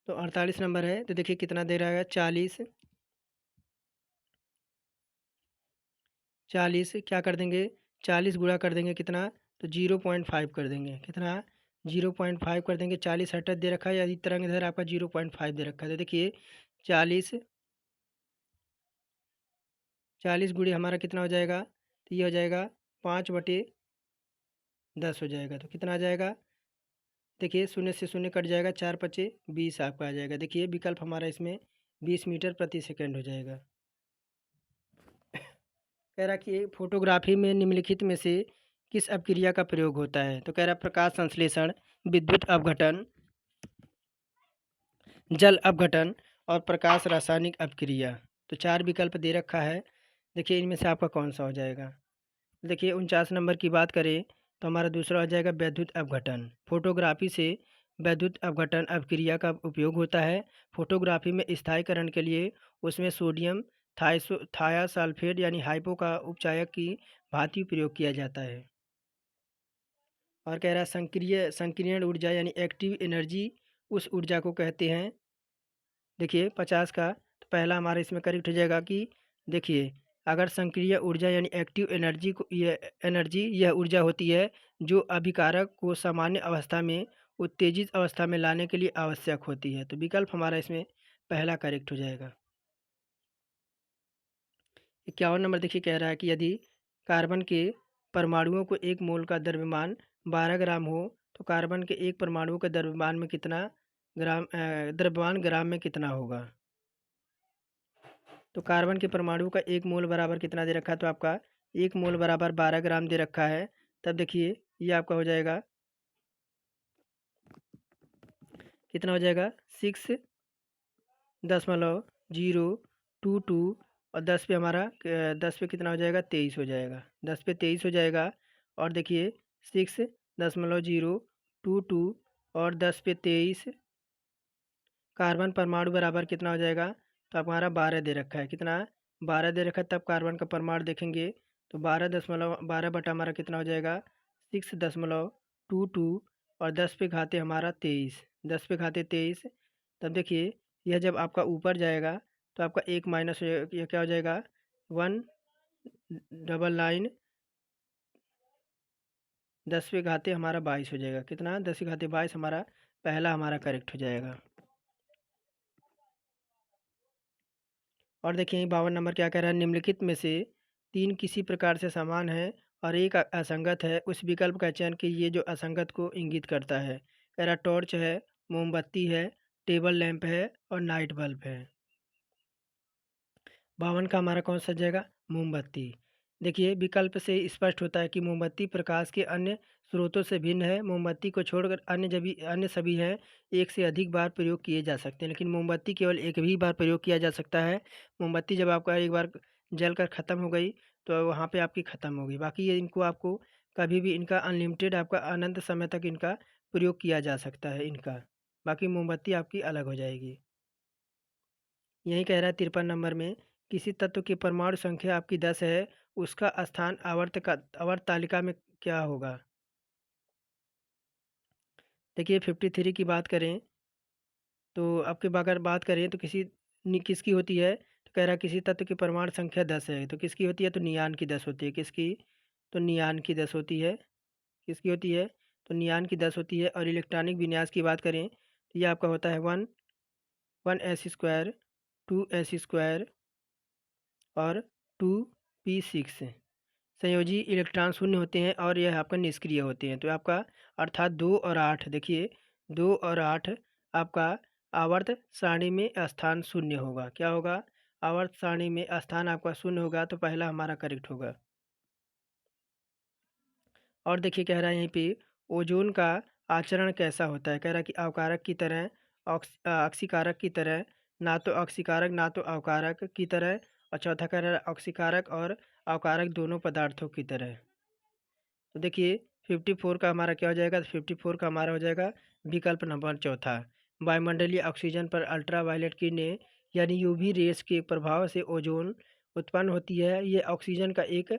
तो 48 नंबर है, तो देखिए कितना दे रहा है 40। 40 क्या कर देंगे, 40 गुणा कर देंगे कितना, तो 0.5 कर देंगे। कितना? 0.5 कर देंगे। 40 हर्ट्ज दे रखा है, यदि तरंग दैर्घ्य आपका 0.5 दे रखा है, तो देखिए 40 40 गुणे हमारा कितना हो जाएगा, तो ये हो जाएगा 5/10 हो जाएगा। तो कितना आ जाएगा, देखिए शून्य से शून्य कट जाएगा, 4×5 = 20 आपका आ जाएगा। देखिए विकल्प हमारा इसमें 20 मीटर प्रति सेकंड हो जाएगा। कह रहा कि फोटोग्राफी में निम्नलिखित में से किस अपक्रिया का प्रयोग होता है। तो कह रहा प्रकाश संश्लेषण, विद्युत अपघटन, जल अपघटन और प्रकाश रासायनिक अपक्रिया। तो 4 विकल्प दे रखा है, देखिए इनमें से आपका कौन सा हो जाएगा। देखिए 49 नंबर की बात करें तो हमारा दूसरा हो जाएगा वैद्युत अपघटन। फोटोग्राफी से वैद्युत अपघटन अपक्रिया का उपयोग होता है। फोटोग्राफी में स्थायीकरण के लिए उसमें सोडियम थायासल्फेट यानी हाइपो का उपचायक की भांति प्रयोग किया जाता है। और कह रहा है संक्रियण ऊर्जा यानी एक्टिव एनर्जी उस ऊर्जा को कहते हैं। देखिए 50 का, तो पहला हमारा इसमें करेक्ट हो जाएगा कि देखिए अगर संक्रिय ऊर्जा यानी एक्टिव एनर्जी यह ऊर्जा होती है जो अभिकारक को सामान्य अवस्था में उत्तेजित अवस्था में लाने के लिए आवश्यक होती है। तो विकल्प हमारा इसमें पहला करेक्ट हो जाएगा। 51 नंबर देखिए कह रहा है कि यदि कार्बन के परमाणुओं को एक मोल का द्रव्यमान 12 ग्राम हो, तो कार्बन के एक परमाणु के द्रव्यमान में कितना द्रव्यमान ग्राम में कितना होगा। तो कार्बन के परमाणु का एक मोल बराबर कितना दे रखा है, तो आपका एक मोल बराबर 12 ग्राम दे रखा है। तब देखिए ये आपका हो जाएगा कितना हो जाएगा 6.022 और 10 पे हमारा 10 पे कितना हो जाएगा 23 हो जाएगा। 10 पे 23 हो जाएगा। और देखिए 6.022 और 10 पे 23 कार्बन परमाणु बराबर कितना हो जाएगा, तो आप हमारा 12 दे रखा है। कितना? 12 दे रखा है। तब कार्बन का परमाणु देखेंगे तो 12 बटा हमारा कितना हो जाएगा 6.22 और 10 पे घाते हमारा 23। 10 पे घाते 23। तब देखिए यह जब आपका ऊपर जाएगा तो आपका एक माइनस यह क्या हो जाएगा 199। 10 पे घाते हमारा 22 हो जाएगा। कितना? 10 के घाते 22 हमारा पहला हमारा करेक्ट हो जाएगा। और देखिए 52 नंबर क्या कह रहा है, निम्नलिखित में से 3 किसी प्रकार से समान है और एक असंगत है, उस विकल्प का चयन कीजिए जो असंगत को इंगित करता है। कह रहा टॉर्च है, मोमबत्ती है, टेबल लैंप है और नाइट बल्ब है। 52 का हमारा कौन सा जाएगा, मोमबत्ती। देखिए विकल्प से स्पष्ट होता है कि मोमबत्ती प्रकाश के अन्य स्रोतों से भिन्न है। मोमबत्ती को छोड़कर अन्य सभी हैं एक से अधिक बार प्रयोग किए जा सकते हैं, लेकिन मोमबत्ती केवल एक ही बार प्रयोग किया जा सकता है। मोमबत्ती जब आपका एक बार जल कर ख़त्म हो गई तो वहाँ पे आपकी ख़त्म हो गई। बाकी ये इनको आपको कभी भी इनका अनलिमिटेड आपका अनंत समय तक इनका प्रयोग किया जा सकता है इनका। बाकी मोमबत्ती आपकी अलग हो जाएगी। यही कह रहा है 53 नंबर में, किसी तत्व की परमाणु संख्या आपकी 10 है, उसका स्थान आवर्त तालिका में क्या होगा। देखिए 53 की बात करें तो आपके अगर बात करें तो किसकी होती है, तो कह रहा है किसी तत्व की परमाणु संख्या 10 है, तो किसकी होती है? तो नियान की 10 होती है। किसकी? तो नियान की 10 होती है। किसकी होती है? तो नियान की 10 होती है। और इलेक्ट्रॉनिक विन्यास की बात करें तो ये आपका होता है 1s², 2s² और 2p6। संयोजी इलेक्ट्रॉन शून्य होते हैं और यह आपका निष्क्रिय होते हैं। तो आपका अर्थात 2 और 8, देखिए 2 और 8 आपका आवर्त सारणी में स्थान शून्य होगा। क्या होगा? आवर्त सारणी में स्थान आपका शून्य होगा, तो पहला हमारा करेक्ट होगा। और देखिए कह रहा है यहीं पे ओजोन का आचरण कैसा होता है। कह रहा है कि अवकारक की तरह, ऑक्सीकारक की तरह, ना तो ऑक्सीकारक ना तो अवकारक की तरह, और चौथा कह रहा है ऑक्सीकारक और अवकारक दोनों पदार्थों की तरह। तो देखिए 54 का हमारा क्या हो जाएगा? तो 54 का हमारा हो जाएगा विकल्प नंबर चौथा। वायुमंडलीय ऑक्सीजन पर अल्ट्रावायलेट किरणें यानी यूवी रेस के प्रभाव से ओजोन उत्पन्न होती है। ये ऑक्सीजन का एक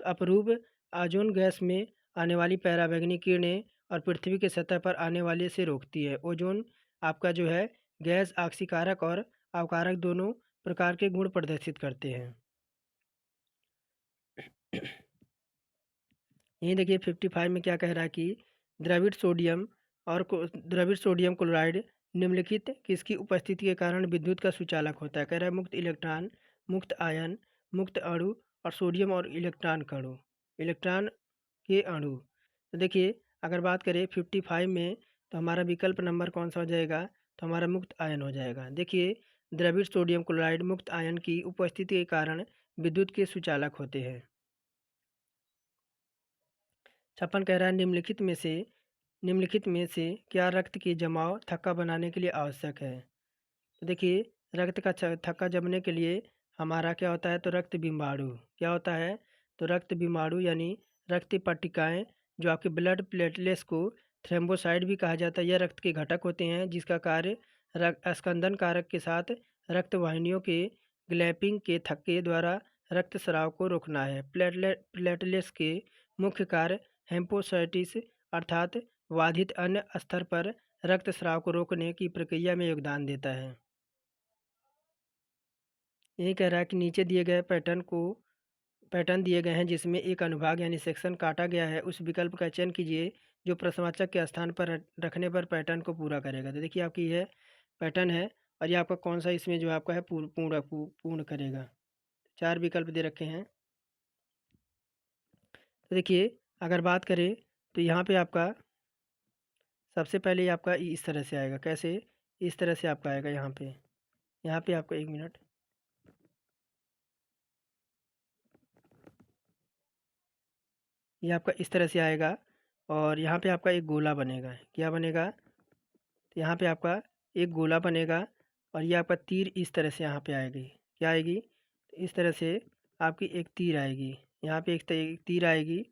अपरूप ओजोन गैस में आने वाली पराबैंगनी किरणें और पृथ्वी के सतह पर आने वाले से रोकती है। ओजोन आपका जो है गैस ऑक्सीकारक और अवकारक दोनों प्रकार के गुण प्रदर्शित करते हैं। यहीं देखिए 55 में क्या कह रहा है कि द्रवित सोडियम द्रवित सोडियम क्लोराइड निम्नलिखित किसकी उपस्थिति के कारण विद्युत का सुचालक होता है। कह रहा है मुक्त इलेक्ट्रॉन, मुक्त आयन, मुक्त अणु और सोडियम और इलेक्ट्रॉन के अणु। तो देखिए अगर बात करें 55 में, तो हमारा विकल्प नंबर कौन सा हो जाएगा? तो हमारा मुक्त आयन हो जाएगा। देखिए द्रवित सोडियम क्लोराइड मुक्त आयन की उपस्थिति के कारण विद्युत के सुचालक होते हैं। 56 कह रहा है निम्नलिखित में से क्या रक्त की जमाव थक्का बनाने के लिए आवश्यक है। तो देखिए रक्त का थक्का जमने के लिए हमारा क्या होता है? तो रक्त बिंबाणु क्या होता है? तो रक्त बिंबाणु यानी रक्त पट्टिकाएँ, जो आपके ब्लड प्लेटलेट्स को थ्रोम्बोसाइट भी कहा जाता है, यह रक्त के घटक होते हैं जिसका कार्य स्कंदन कारक के साथ रक्त वाहिनियों के ग्लैपिंग के थक्के द्वारा रक्त स्राव को रोकना है। प्लेटलेट्स के मुख्य कार्य हेम्पोसाइटिस अर्थात बाधित अन्य स्तर पर रक्त स्राव को रोकने की प्रक्रिया में योगदान देता है। यही कह रहा है कि नीचे दिए गए पैटर्न दिए गए हैं जिसमें एक अनुभाग यानी सेक्शन काटा गया है, उस विकल्प का चयन कीजिए जो प्रश्नवाचक के स्थान पर रखने पर पैटर्न को पूरा करेगा। तो देखिए आपकी यह पैटर्न है और ये आपका कौन सा इसमें जो आपका है पूर्ण करेगा। 4 विकल्प दे रखे हैं। तो देखिए अगर बात करें तो यहाँ पे आपका सबसे पहले आपका इस तरह से आएगा। कैसे? इस तरह से आपका आएगा। यहाँ पे आपको 1 मिनट, ये आपका इस तरह से आएगा और यहाँ पे आपका एक गोला बनेगा। क्या बनेगा? तो यहाँ पे आपका एक गोला बनेगा और ये आपका तीर इस तरह से यहाँ पे आएगी। क्या आएगी? तो इस तरह से आपकी एक तीर आएगी। यहाँ पे एक तीर आएगी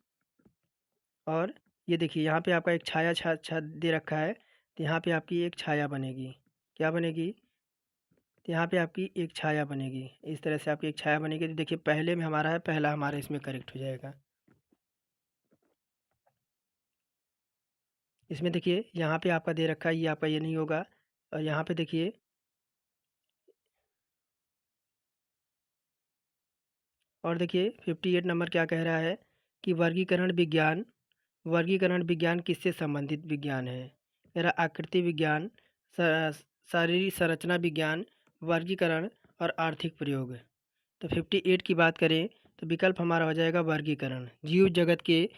और ये देखिए यहाँ पे आपका एक छाया दे रखा है, तो यहाँ पे आपकी एक छाया बनेगी। क्या बनेगी? तो यहाँ पे आपकी एक छाया बनेगी। इस तरह से आपकी एक छाया बनेगी। तो देखिए पहले में हमारा है, पहला हमारा इसमें करेक्ट हो जाएगा। इसमें देखिए यहाँ पे आपका दे रखा है, ये आपका ये नहीं होगा। और यहाँ पे देखिए और देखिए 58 नंबर क्या कह रहा है कि वर्गीकरण विज्ञान किससे संबंधित विज्ञान है। कह रहा आकृति विज्ञान, शारीरिक संरचना विज्ञान, वर्गीकरण और आर्थिक प्रयोग। तो 58 की बात करें तो विकल्प हमारा हो जाएगा वर्गीकरण। जीव जगत के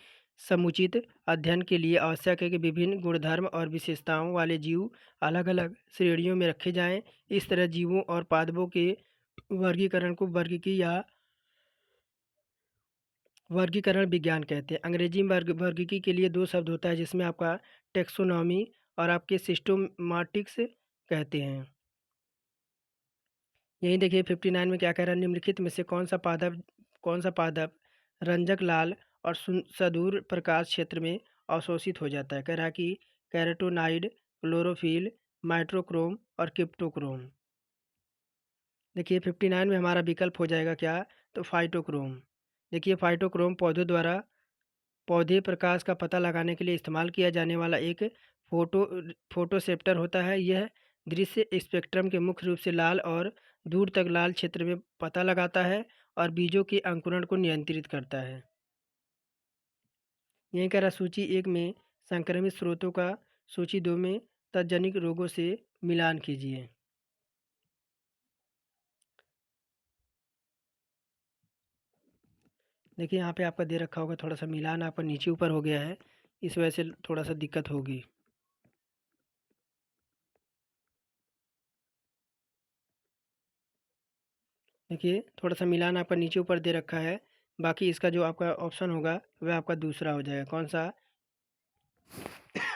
समुचित अध्ययन के लिए आवश्यक है कि विभिन्न गुणधर्म और विशेषताओं वाले जीव अलग अलग श्रेणियों में रखे जाएं। इस तरह जीवों और पादपों के वर्गीकरण को वर्गीकरण विज्ञान कहते हैं। अंग्रेजी में वर्गीकी के लिए 2 शब्द होता है जिसमें आपका टेक्सोनॉमी और आपके सिस्टोमाटिक्स कहते हैं। यहीं देखिए 59 में क्या कह रहा है? निम्नलिखित में से कौन सा पादप रंजक लाल और सुदूर प्रकाश क्षेत्र में अवशोषित हो जाता है। कह रहा है कि कैरोटोनाइड, क्लोरोफिल, माइट्रोक्रोम और क्रिप्टोक्रोम। देखिए 59 में हमारा विकल्प हो जाएगा क्या? तो फाइटोक्रोम। देखिए फाइटोक्रोम पौधे प्रकाश का पता लगाने के लिए इस्तेमाल किया जाने वाला एक फोटोसेप्टर होता है। यह दृश्य स्पेक्ट्रम के मुख्य रूप से लाल और दूर तक लाल क्षेत्र में पता लगाता है और बीजों के अंकुरण को नियंत्रित करता है। यहीं कह रहा सूची 1 में संक्रमित स्रोतों का सूची 2 में तज्जनिक रोगों से मिलान कीजिए। देखिए यहाँ पे आपका दे रखा होगा, थोड़ा सा मिलान आपका नीचे ऊपर हो गया है, इस वजह से थोड़ा सा दिक्कत होगी। देखिए थोड़ा सा मिलान आपका नीचे ऊपर दे रखा है, बाकी इसका जो आपका ऑप्शन होगा वह आपका दूसरा हो जाएगा। कौन सा?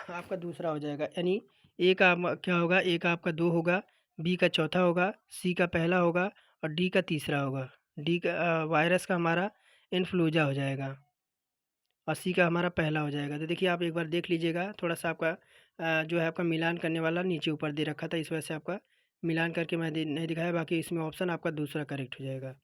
आपका दूसरा हो जाएगा, यानी ए का क्या होगा, ए का आपका 2 होगा, बी का चौथा होगा, सी का पहला होगा और डी का तीसरा होगा। डी का वायरस का हमारा इन्फ्लुएंजा हो जाएगा और सी का हमारा पहला हो जाएगा। तो देखिए आप एक बार देख लीजिएगा, थोड़ा सा आपका जो है आपका मिलान करने वाला नीचे ऊपर दे रखा था, इस वजह से आपका मिलान करके मैं नहीं दिखाया, बाकी इसमें ऑप्शन आपका दूसरा करेक्ट हो जाएगा।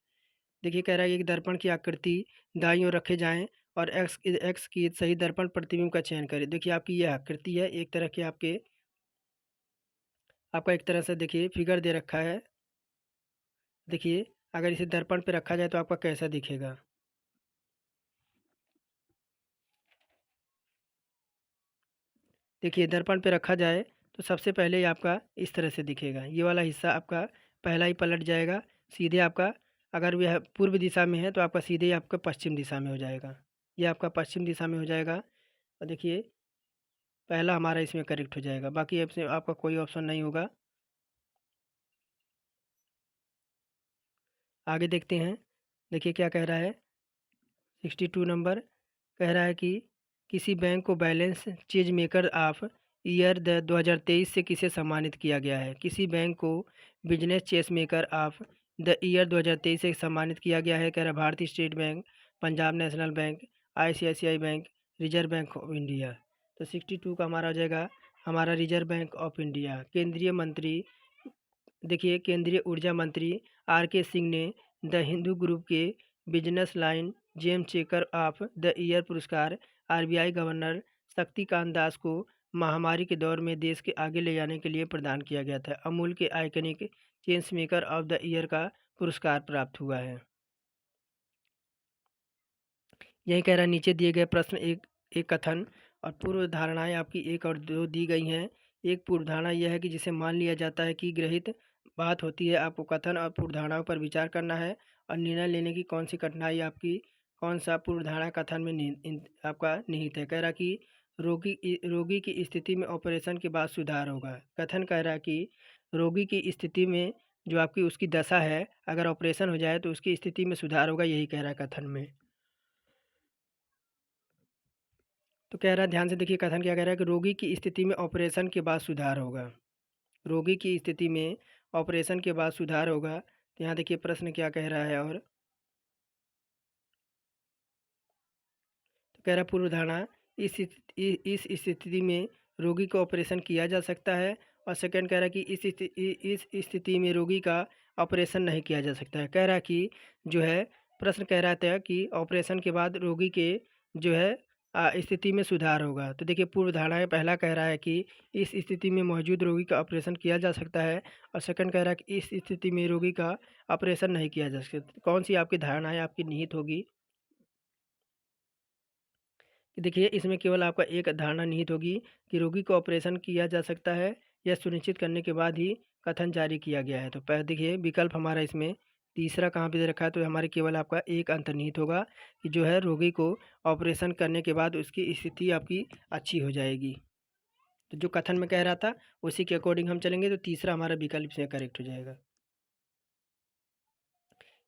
देखिए कह रहा है कि एक दर्पण की आकृति दाईं ओर रखे जाएं और एक्स की सही दर्पण प्रतिबिंब का चयन करें। देखिए आपकी यह आकृति है, एक तरह के आपका एक तरह से देखिए फिगर दे रखा है। देखिए अगर इसे दर्पण पे रखा जाए तो आपका कैसा दिखेगा। देखिए दर्पण पे रखा जाए तो सबसे पहले ये आपका इस तरह से दिखेगा, ये वाला हिस्सा आपका पहला ही पलट जाएगा सीधे आपका। अगर यह पूर्व दिशा में है तो आपका सीधे ही आपका पश्चिम दिशा में हो जाएगा, ये आपका पश्चिम दिशा में हो जाएगा। और देखिए पहला हमारा इसमें करेक्ट हो जाएगा, बाकी इसमें आपका कोई ऑप्शन नहीं होगा। आगे देखते हैं, देखिए क्या कह रहा है। 62 नंबर कह रहा है कि किसी बैंक को balance change maker of year 2023 से किसे सम्मानित किया गया है। किसी बैंक को business chess maker of the year 2023 से सम्मानित किया गया है। कह रहा भारतीय state bank, Punjab national bank, ICICI bank, reserve bank of India. तो 62 का हमारा हो जाएगा हमारा रिजर्व बैंक ऑफ इंडिया। केंद्रीय मंत्री, देखिए केंद्रीय ऊर्जा मंत्री आर के सिंह ने द हिंदू ग्रुप के business line gem checker of the year पुरस्कार आरबीआई गवर्नर शक्तिकांत दास को महामारी के दौर में देश के आगे ले जाने के लिए प्रदान किया गया था। अमूल के iconic change maker of the year का पुरस्कार प्राप्त हुआ है। यही कह रहा है नीचे दिए गए प्रश्न एक एक कथन और पूर्व धारणाएं आपकी 1 और 2 दी गई हैं। एक पूर्व धारणा यह है कि जिसे मान लिया जाता है कि ग्रहित बात होती है। आपको कथन और पूर्व धारणाओं पर विचार करना है और निर्णय लेने की कौन सी कठिनाई आपकी कौन सा पूर्व धारणा कथन में आपका निहित है। कह रहा कि रोगी की स्थिति में ऑपरेशन के बाद सुधार होगा। कथन कह रहा कि रोगी की स्थिति में जो आपकी उसकी दशा है, अगर ऑपरेशन हो जाए तो उसकी स्थिति में सुधार होगा, यही कह रहा है कथन में। तो कह रहा है ध्यान से देखिए कथन क्या कह रहा है कि रोगी की स्थिति में ऑपरेशन के बाद सुधार होगा। रोगी की स्थिति में ऑपरेशन के बाद सुधार होगा। तो यहाँ देखिए प्रश्न क्या कह रहा है। और तो कह रहा है पूर्व धारणा इस स्थिति में रोगी को ऑपरेशन किया जा सकता है। और सेकंड कह रहा है कि इस स्थिति में रोगी का ऑपरेशन नहीं किया जा सकता है। कह रहा है कि जो है प्रश्न कह रहा था कि ऑपरेशन के बाद रोगी के जो है स्थिति में सुधार होगा। तो देखिए पूर्व धारणा पहला कह रहा है कि इस स्थिति में मौजूद रोगी का ऑपरेशन किया जा सकता है और सेकंड कह रहा है कि इस स्थिति में रोगी का ऑपरेशन नहीं किया जा सकता। कौन सी आपकी धारणाएं आपकी निहित होगी? कि देखिए इसमें केवल आपका एक धारणा निहित होगी कि रोगी को ऑपरेशन किया जा सकता है, यह सुनिश्चित करने के बाद ही कथन जारी किया गया है। तो पहले देखिए विकल्प हमारा इसमें तीसरा कहाँ पे दे रखा है, तो हमारे केवल आपका एक अंतर्निहित होगा कि जो है रोगी को ऑपरेशन करने के बाद उसकी स्थिति आपकी अच्छी हो जाएगी। तो जो कथन में कह रहा था उसी के अकॉर्डिंग हम चलेंगे, तो तीसरा हमारा विकल्प से करेक्ट हो जाएगा।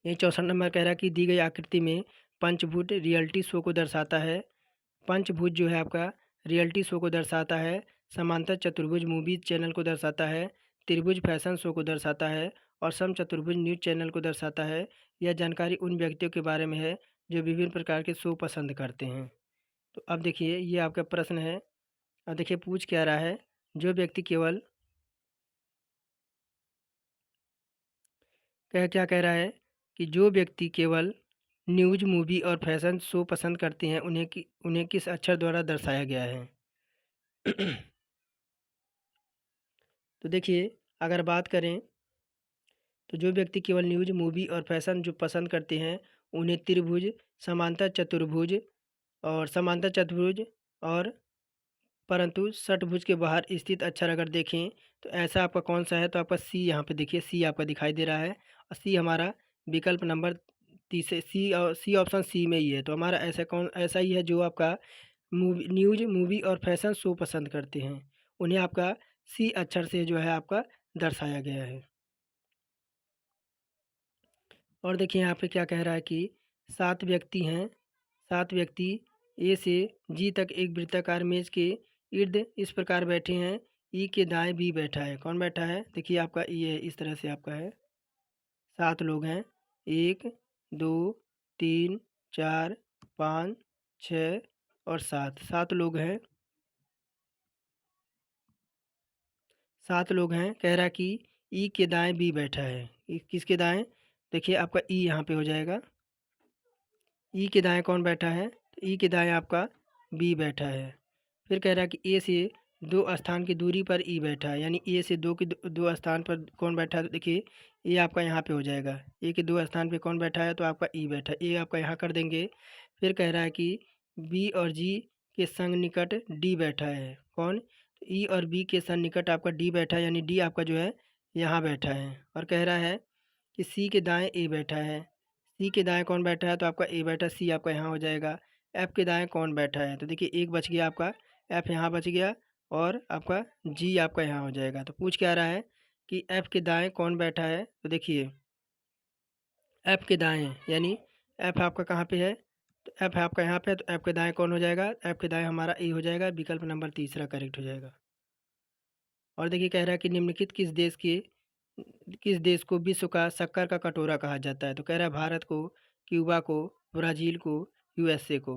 यही 64 नंबर कह रहा है कि दी गई आकृति में पंचभूत रियलिटी शो को दर्शाता है। पंचभुज जो है आपका रियलिटी शो को दर्शाता है। समांतर चतुर्भुज मूवी चैनल को दर्शाता है। त्रिभुज फैशन शो को दर्शाता है और सम चतुर्भुज न्यूज चैनल को दर्शाता है। यह जानकारी उन व्यक्तियों के बारे में है जो विभिन्न प्रकार के शो पसंद करते हैं। तो अब देखिए ये आपका प्रश्न है। अब देखिए पूछ क्या रहा है, जो व्यक्ति केवल क्या कह रहा है कि जो व्यक्ति केवल न्यूज मूवी और फैशन शो पसंद करते हैं उन्हें किस अक्षर द्वारा दर्शाया गया है। तो देखिए अगर बात करें तो जो व्यक्ति केवल न्यूज़, मूवी और फैशन जो पसंद करते हैं, उन्हें त्रिभुज, समांतर चतुर्भुज और समांतर चतुर्भुज और परंतु षटभुज के बाहर स्थित अक्षर अगर देखें तो ऐसा आपका कौन-सा है? तो आपका सी यहाँ पे देखिए, सी आपका दिखाई दे रहा है और सी हमारा विकल्प नंबर सी और सी ऑप्शन सी में ही है। तो हमारा ऐसा ही है जो आपका न्यूज़, मूवी और फैशन शो पसंद करते हैं। उन्हें आपका सी अक्षर से जो है आपका दर्शाया गया है। और देखिए यहाँ पे क्या कह रहा है कि 7 व्यक्ति हैं, 7 व्यक्ति ए से जी तक एक वृत्ताकार मेज़ के इर्द इस प्रकार बैठे हैं, ई के दाएँ बी बैठा है। कौन बैठा है? देखिए आपका ये इस तरह से आपका है, 7 लोग हैं, 1, 2, 3, 4, 5, 6 और 7, 7 लोग हैं। 7 लोग हैं, कह रहा है कि ई के दाएँ बी बैठा है। ई किसके दाएँ? देखिए आपका ई यहाँ पे हो जाएगा। ई के दाएँ कौन बैठा है? तो ई के दाएँ आपका बी बैठा है। फिर कह रहा है कि ए से 2 स्थान की दूरी पर ई बैठा है, यानी ए से 2 स्थान पर कौन बैठा है? तो देखिए ए आपका यहाँ पे हो जाएगा। ए के 2 स्थान पे कौन बैठा है? तो आपका ई बैठा है। ए आपका यहाँ कर देंगे। फिर कह रहा है कि बी और जी के संग निकट डी बैठा है। कौन? तो ई और बी के संग निकट आपका डी बैठा है, यानी डी आपका जो है यहाँ बैठा है। और कह रहा है कि सी के दाएँ ए बैठा है। सी के दाएँ कौन बैठा है? तो आपका ए बैठा, सी आपका यहाँ हो जाएगा। एफ के दाएँ कौन बैठा है? तो देखिए एक बच गया आपका, एफ यहाँ बच गया और आपका जी आपका यहाँ हो जाएगा। तो पूछ क्या रहा है कि एफ के दाएँ कौन बैठा है? तो देखिए एफ के दाएँ यानी एफ आपका कहाँ पे है? तो एफ आपका यहाँ पे है, तो एफ के दाएँ कौन हो जाएगा? एफ के दाएँ हमारा ए हो जाएगा, विकल्प नंबर तीसरा करेक्ट हो जाएगा। और देखिए कह रहा है कि निम्नलिखित किस देश को विश्व का शक्कर का कटोरा कहा जाता है? तो कह रहा है भारत को, क्यूबा को, ब्राज़ील को, यूएसए को।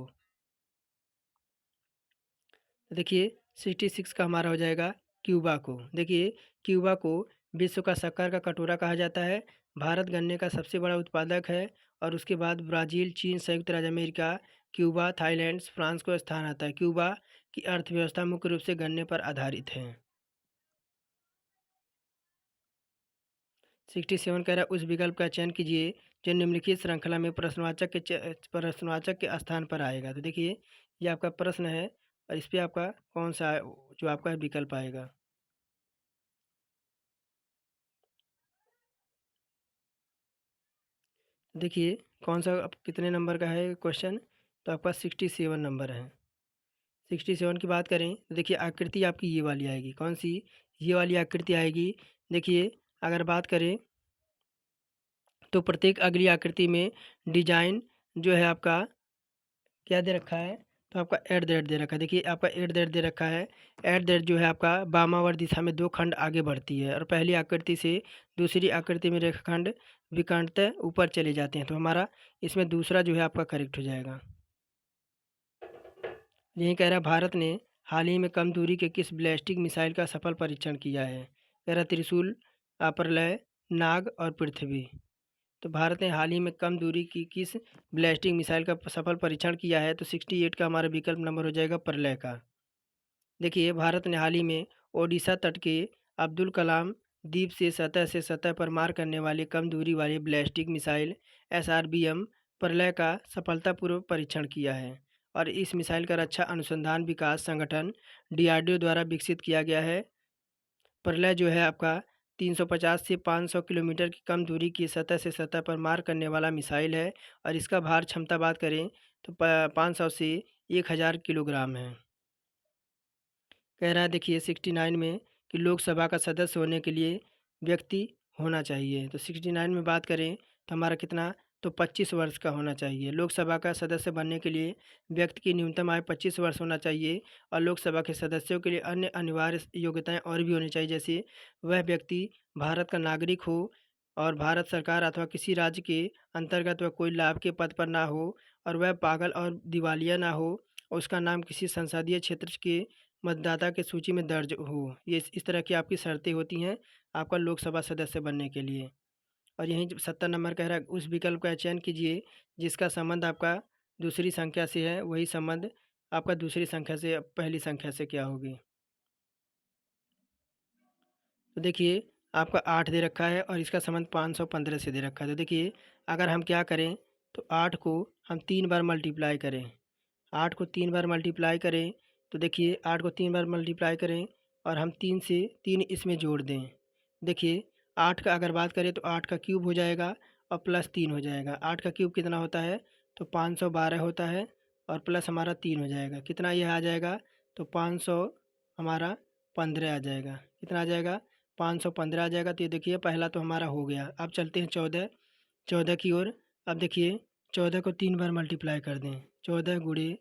तो देखिए 66 का हमारा हो जाएगा क्यूबा को। देखिए क्यूबा को विश्व का शक्कर का कटोरा कहा जाता है। भारत गन्ने का सबसे बड़ा उत्पादक है और उसके बाद ब्राज़ील, चीन, संयुक्त राज्य अमेरिका, क्यूबा, थाईलैंड, फ्रांस को स्थान आता है। क्यूबा की अर्थव्यवस्था मुख्य रूप से गन्ने पर आधारित है। 67 कह रहा है उस विकल्प का चयन कीजिए जो निम्नलिखित श्रृंखला में प्रश्नवाचक के स्थान पर आएगा। तो देखिए ये आपका प्रश्न है और इस पे आपका कौन सा जो आपका विकल्प आएगा। देखिए कौन सा कितने नंबर का है क्वेश्चन? तो आपका 67 नंबर है। 67 की बात करें तो देखिए आकृति आपकी ये वाली आएगी। कौन सी? ये वाली आकृति आएगी। देखिए अगर बात करें तो प्रत्येक अगली आकृति में डिजाइन जो है आपका क्या दे रखा है? तो आपका एट द रेट दे रखा है। देखिए आपका एट द रेट दे रखा है। एट द रेट जो है आपका वामावर्त दिशा में 2 खंड आगे बढ़ती है और पहली आकृति से दूसरी आकृति में रेखाखंड विकर्णतः ऊपर चले जाते हैं। तो हमारा इसमें दूसरा जो है आपका करेक्ट हो जाएगा। यही कह रहा है भारत ने हाल ही में कम दूरी के किस बैलिस्टिक मिसाइल का सफल परीक्षण किया है? कह रहा त्रिशूल, प्रलय, नाग और पृथ्वी। तो भारत ने हाल ही में कम दूरी की किस बैलिस्टिक मिसाइल का सफल परीक्षण किया है? तो 68 का हमारा विकल्प नंबर हो जाएगा प्रलय का। देखिए भारत ने हाल ही में ओडिशा तट के अब्दुल कलाम द्वीप से सतह पर मार करने वाले कम दूरी वाली बैलिस्टिक मिसाइल एसआरबीएम प्रलय का सफलतापूर्वक परीक्षण किया है और इस मिसाइल का रक्षा अनुसंधान विकास संगठन डीआरडीओ द्वारा विकसित किया गया है। प्रलय जो है आपका 350 से 500 किलोमीटर की कम दूरी की सतह से सतह पर मार करने वाला मिसाइल है और इसका भार क्षमता बात करें तो 500 से 1000 किलोग्राम है। कह रहा है देखिए 69 में कि लोकसभा का सदस्य होने के लिए व्यक्ति होना चाहिए। तो 69 में बात करें तो हमारा कितना? तो 25 वर्ष का होना चाहिए। लोकसभा का सदस्य बनने के लिए व्यक्ति की न्यूनतम आयु 25 वर्ष होना चाहिए और लोकसभा के सदस्यों के लिए अन्य अनिवार्य योग्यताएं और भी होनी चाहिए, जैसे वह व्यक्ति भारत का नागरिक हो और भारत सरकार अथवा किसी राज्य के अंतर्गत वह कोई लाभ के पद पर ना हो और वह पागल और दिवालिया ना हो और उसका नाम किसी संसदीय क्षेत्र के मतदाता की सूची में दर्ज हो। ये इस तरह की आपकी शर्तें होती हैं आपका लोकसभा सदस्य बनने के लिए। और यहीं 70 नंबर कह रहा है उस विकल्प का चयन कीजिए जिसका संबंध आपका दूसरी संख्या से है, वही संबंध आपका दूसरी संख्या से पहली संख्या से क्या होगी। तो देखिए आपका 8 दे रखा है और इसका संबंध 515 से दे रखा है। तो देखिए अगर हम क्या करें तो 8 को हम 3 बार मल्टीप्लाई करें, 8 को 3 बार मल्टीप्लाई करें तो देखिए 8 को 3 बार मल्टीप्लाई करें और हम 3 से 3 इसमें जोड़ दें। देखिए 8 का अगर बात करें तो 8 का क्यूब हो जाएगा और प्लस 3 हो जाएगा। 8 का क्यूब कितना होता है तो 512 होता है और प्लस हमारा 3 हो जाएगा। कितना ये आ जाएगा तो 500 हमारा 15 आ जाएगा। कितना आ जाएगा 515 आ जाएगा। तो ये देखिए पहला तो हमारा हो गया। अब चलते हैं 14 की ओर। अब देखिए 14 को 3 बार मल्टीप्लाई कर दें, 14 गुणे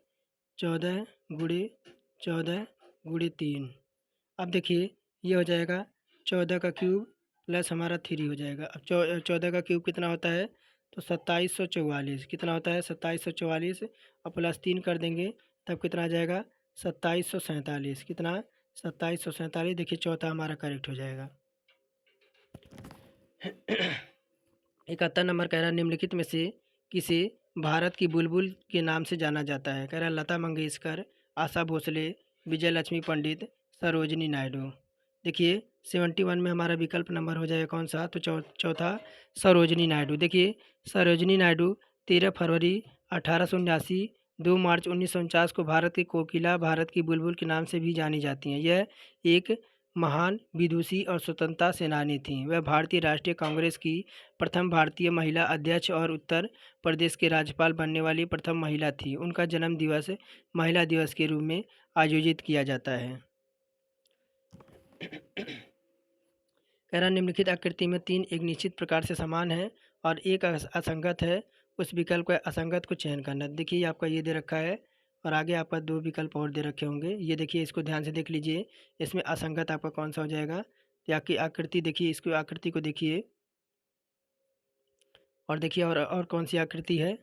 14 गुणे 14 गुणे 3। अब देखिए ये हो जाएगा 14 का क्यूब प्लस हमारा 3 हो जाएगा। अब 14 का क्यूब कितना होता है तो 2744। कितना होता है 2744 और प्लस 3 कर देंगे तब कितना आ जाएगा 2747। कितना 2747। देखिए चौथा हमारा करेक्ट हो जाएगा। 71 नंबर कह रहा है निम्नलिखित में से किसे भारत की बुलबुल के नाम से जाना जाता है। कह रहा है लता मंगेशकर, आशा भोसले, विजय लक्ष्मी पंडित, सरोजिनी नायडू। देखिए 71 में हमारा विकल्प नंबर हो जाएगा कौन सा तो चौथा सरोजिनी नायडू। देखिए सरोजिनी नायडू 13 फरवरी 1879, 2 मार्च 1949 को भारत की कोकिला, भारत की बुलबुल के नाम से भी जानी जाती हैं। यह एक महान विदुषी और स्वतंत्रता सेनानी थीं। वह भारतीय राष्ट्रीय कांग्रेस की प्रथम भारतीय महिला अध्यक्ष और उत्तर प्रदेश के राज्यपाल बनने वाली प्रथम महिला थी। उनका जन्म दिवस महिला दिवस के रूप में आयोजित किया जाता है। कह रहा निम्नलिखित आकृति में 3 एक निश्चित प्रकार से समान है और एक असंगत है, उस विकल्प का असंगत को चयन करना। देखिए आपका ये दे रखा है और आगे आपका 2 विकल्प और दे रखे होंगे। ये देखिए इसको ध्यान से देख लीजिए, इसमें असंगत आपका कौन सा हो जाएगा तो आपकी आकृति देखिए, इसको आकृति को देखिए और देखिए और कौन सी आकृति है।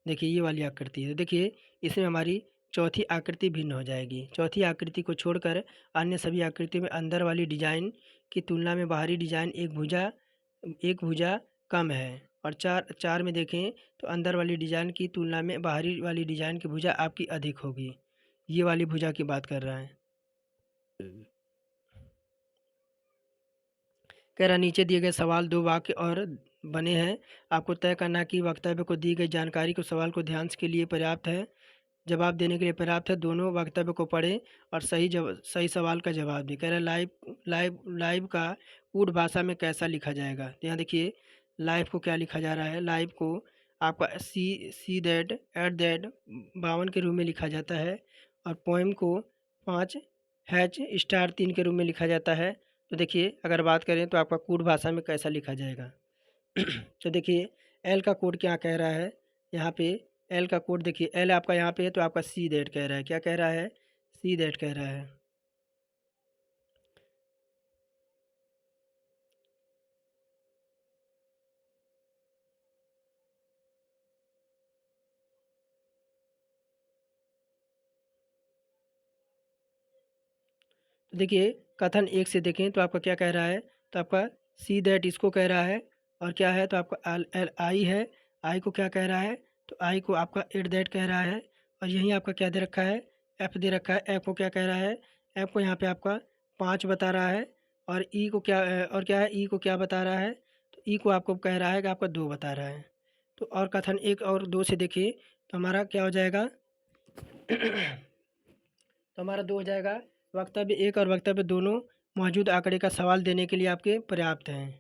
देखिए ये वाली आकृति है। देखिए इसमें हमारी चौथी आकृति भिन्न हो जाएगी। चौथी आकृति को छोड़कर अन्य सभी आकृति में अंदर वाली डिजाइन की तुलना में बाहरी डिजाइन एक भुजा कम है और चार में देखें तो अंदर वाली डिजाइन की तुलना में बाहरी वाली डिजाइन की भुजा आपकी अधिक होगी। ये वाली भुजा की बात कर रहा है। कह रहा नीचे दिए गए सवाल 2 वाक्य और बने हैं, आपको तय करना कि वक्तव्य को दी गई जानकारी को सवाल को ध्यान के लिए पर्याप्त है, जवाब देने के लिए पर्याप्त है। दोनों वक्तव्य को पढ़ें और सही सवाल का जवाब दें। कह रहा है लाइव का कूट भाषा में कैसा लिखा जाएगा। तो यहाँ देखिए लाइव को क्या लिखा जा रहा है। लाइव को आपका सी दैट एट दैट 52 के रूप में लिखा जाता है और पोएम को 5 हैच स्टार 3 के रूप में लिखा जाता है। तो देखिए अगर बात करें तो आपका कूट भाषा में कैसा लिखा जाएगा। तो देखिए एल का कोड क्या कह रहा है यहाँ पे। एल का कोड देखिए, एल आपका यहाँ पे है तो आपका सी दैट कह रहा है। क्या कह रहा है सी दैट कह रहा है। तो देखिए कथन 1 से देखें तो आपका क्या कह रहा है तो आपका सी दैट इसको कह रहा है और क्या है तो आपका एल एल आई है। आई को क्या कह रहा है तो आई को आपका एट दैट कह रहा है और यहीं आपका क्या दे रखा है एफ दे रखा है। एफ को क्या कह रहा है एफ को यहाँ पे आपका 5 बता रहा है और ई को क्या और क्या है ई को क्या बता रहा है तो ई को आपको कह रहा है कि आपका 2 बता रहा है। तो और कथन 1 और 2 से देखिए तो हमारा क्या हो जाएगा तो हमारा 2 हो जाएगा। वक्तव्य 1 और वक्तव्य दोनों मौजूद आंकड़े का सवाल देने के लिए आपके पर्याप्त हैं,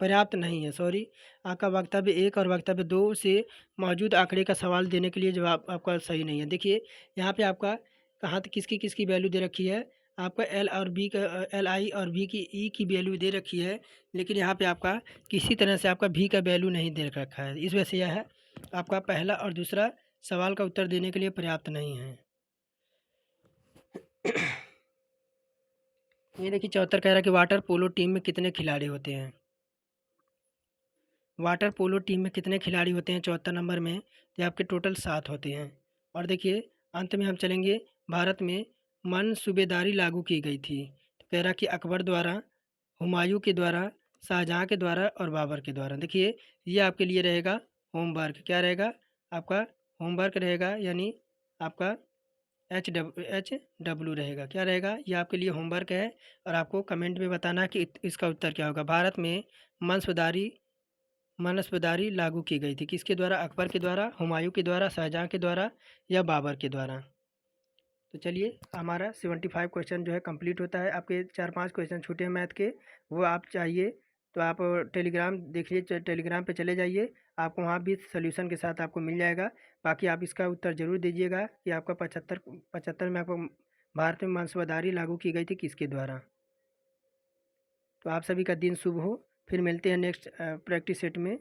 पर्याप्त नहीं है सॉरी। आपका वक्तव्य 1 और वक्तव्य 2 से मौजूद आंकड़े का सवाल देने के लिए जवाब आपका सही नहीं है। देखिए यहाँ पे आपका कहाँ तक किसकी किसकी वैल्यू दे रखी है। आपका एल और बी का एल आई और बी की ई की वैल्यू दे रखी है, लेकिन यहाँ पे आपका किसी तरह से आपका भी का वैल्यू नहीं दे रखा है। इस वजह से यह है आपका पहला और दूसरा सवाल का उत्तर देने के लिए पर्याप्त नहीं है। ये देखिए 74 कह रहा है कि वाटर पोलो टीम में कितने खिलाड़ी होते हैं। वाटर पोलो टीम में कितने खिलाड़ी होते हैं 74 नंबर में तो आपके टोटल 7 होते हैं। और देखिए अंत में हम चलेंगे भारत में मनसूबेदारी लागू की गई थी। तो कह रहा कि अकबर द्वारा, हुमायूं के द्वारा, शाहजहाँ के द्वारा और बाबर के द्वारा। देखिए ये आपके लिए रहेगा होमवर्क। क्या रहेगा आपका होमवर्क रहेगा, यानी आपका HW रहेगा। क्या रहेगा? ये आपके लिए होमवर्क है और आपको कमेंट में बताना कि इसका उत्तर क्या होगा। भारत में मनसबदारी लागू की गई थी किसके द्वारा? अकबर के द्वारा, हुमायूं के द्वारा, शाहजहाँ के द्वारा या बाबर के द्वारा? तो चलिए हमारा 75 क्वेश्चन जो है कंप्लीट होता है। आपके 4-5 क्वेश्चन छूटे हैं मैथ के, वो आप चाहिए तो आप टेलीग्राम देख लीजिए, टेलीग्राम पे चले जाइए, आपको वहाँ भी सॉल्यूशन के साथ आपको मिल जाएगा। बाकी आप इसका उत्तर ज़रूर दीजिएगा कि आपका 75 में आपको भारत में मनसबदारी लागू की गई थी किसके द्वारा। तो आप सभी का दिन शुभ हो। फिर मिलते हैं नेक्स्ट प्रैक्टिस सेट में।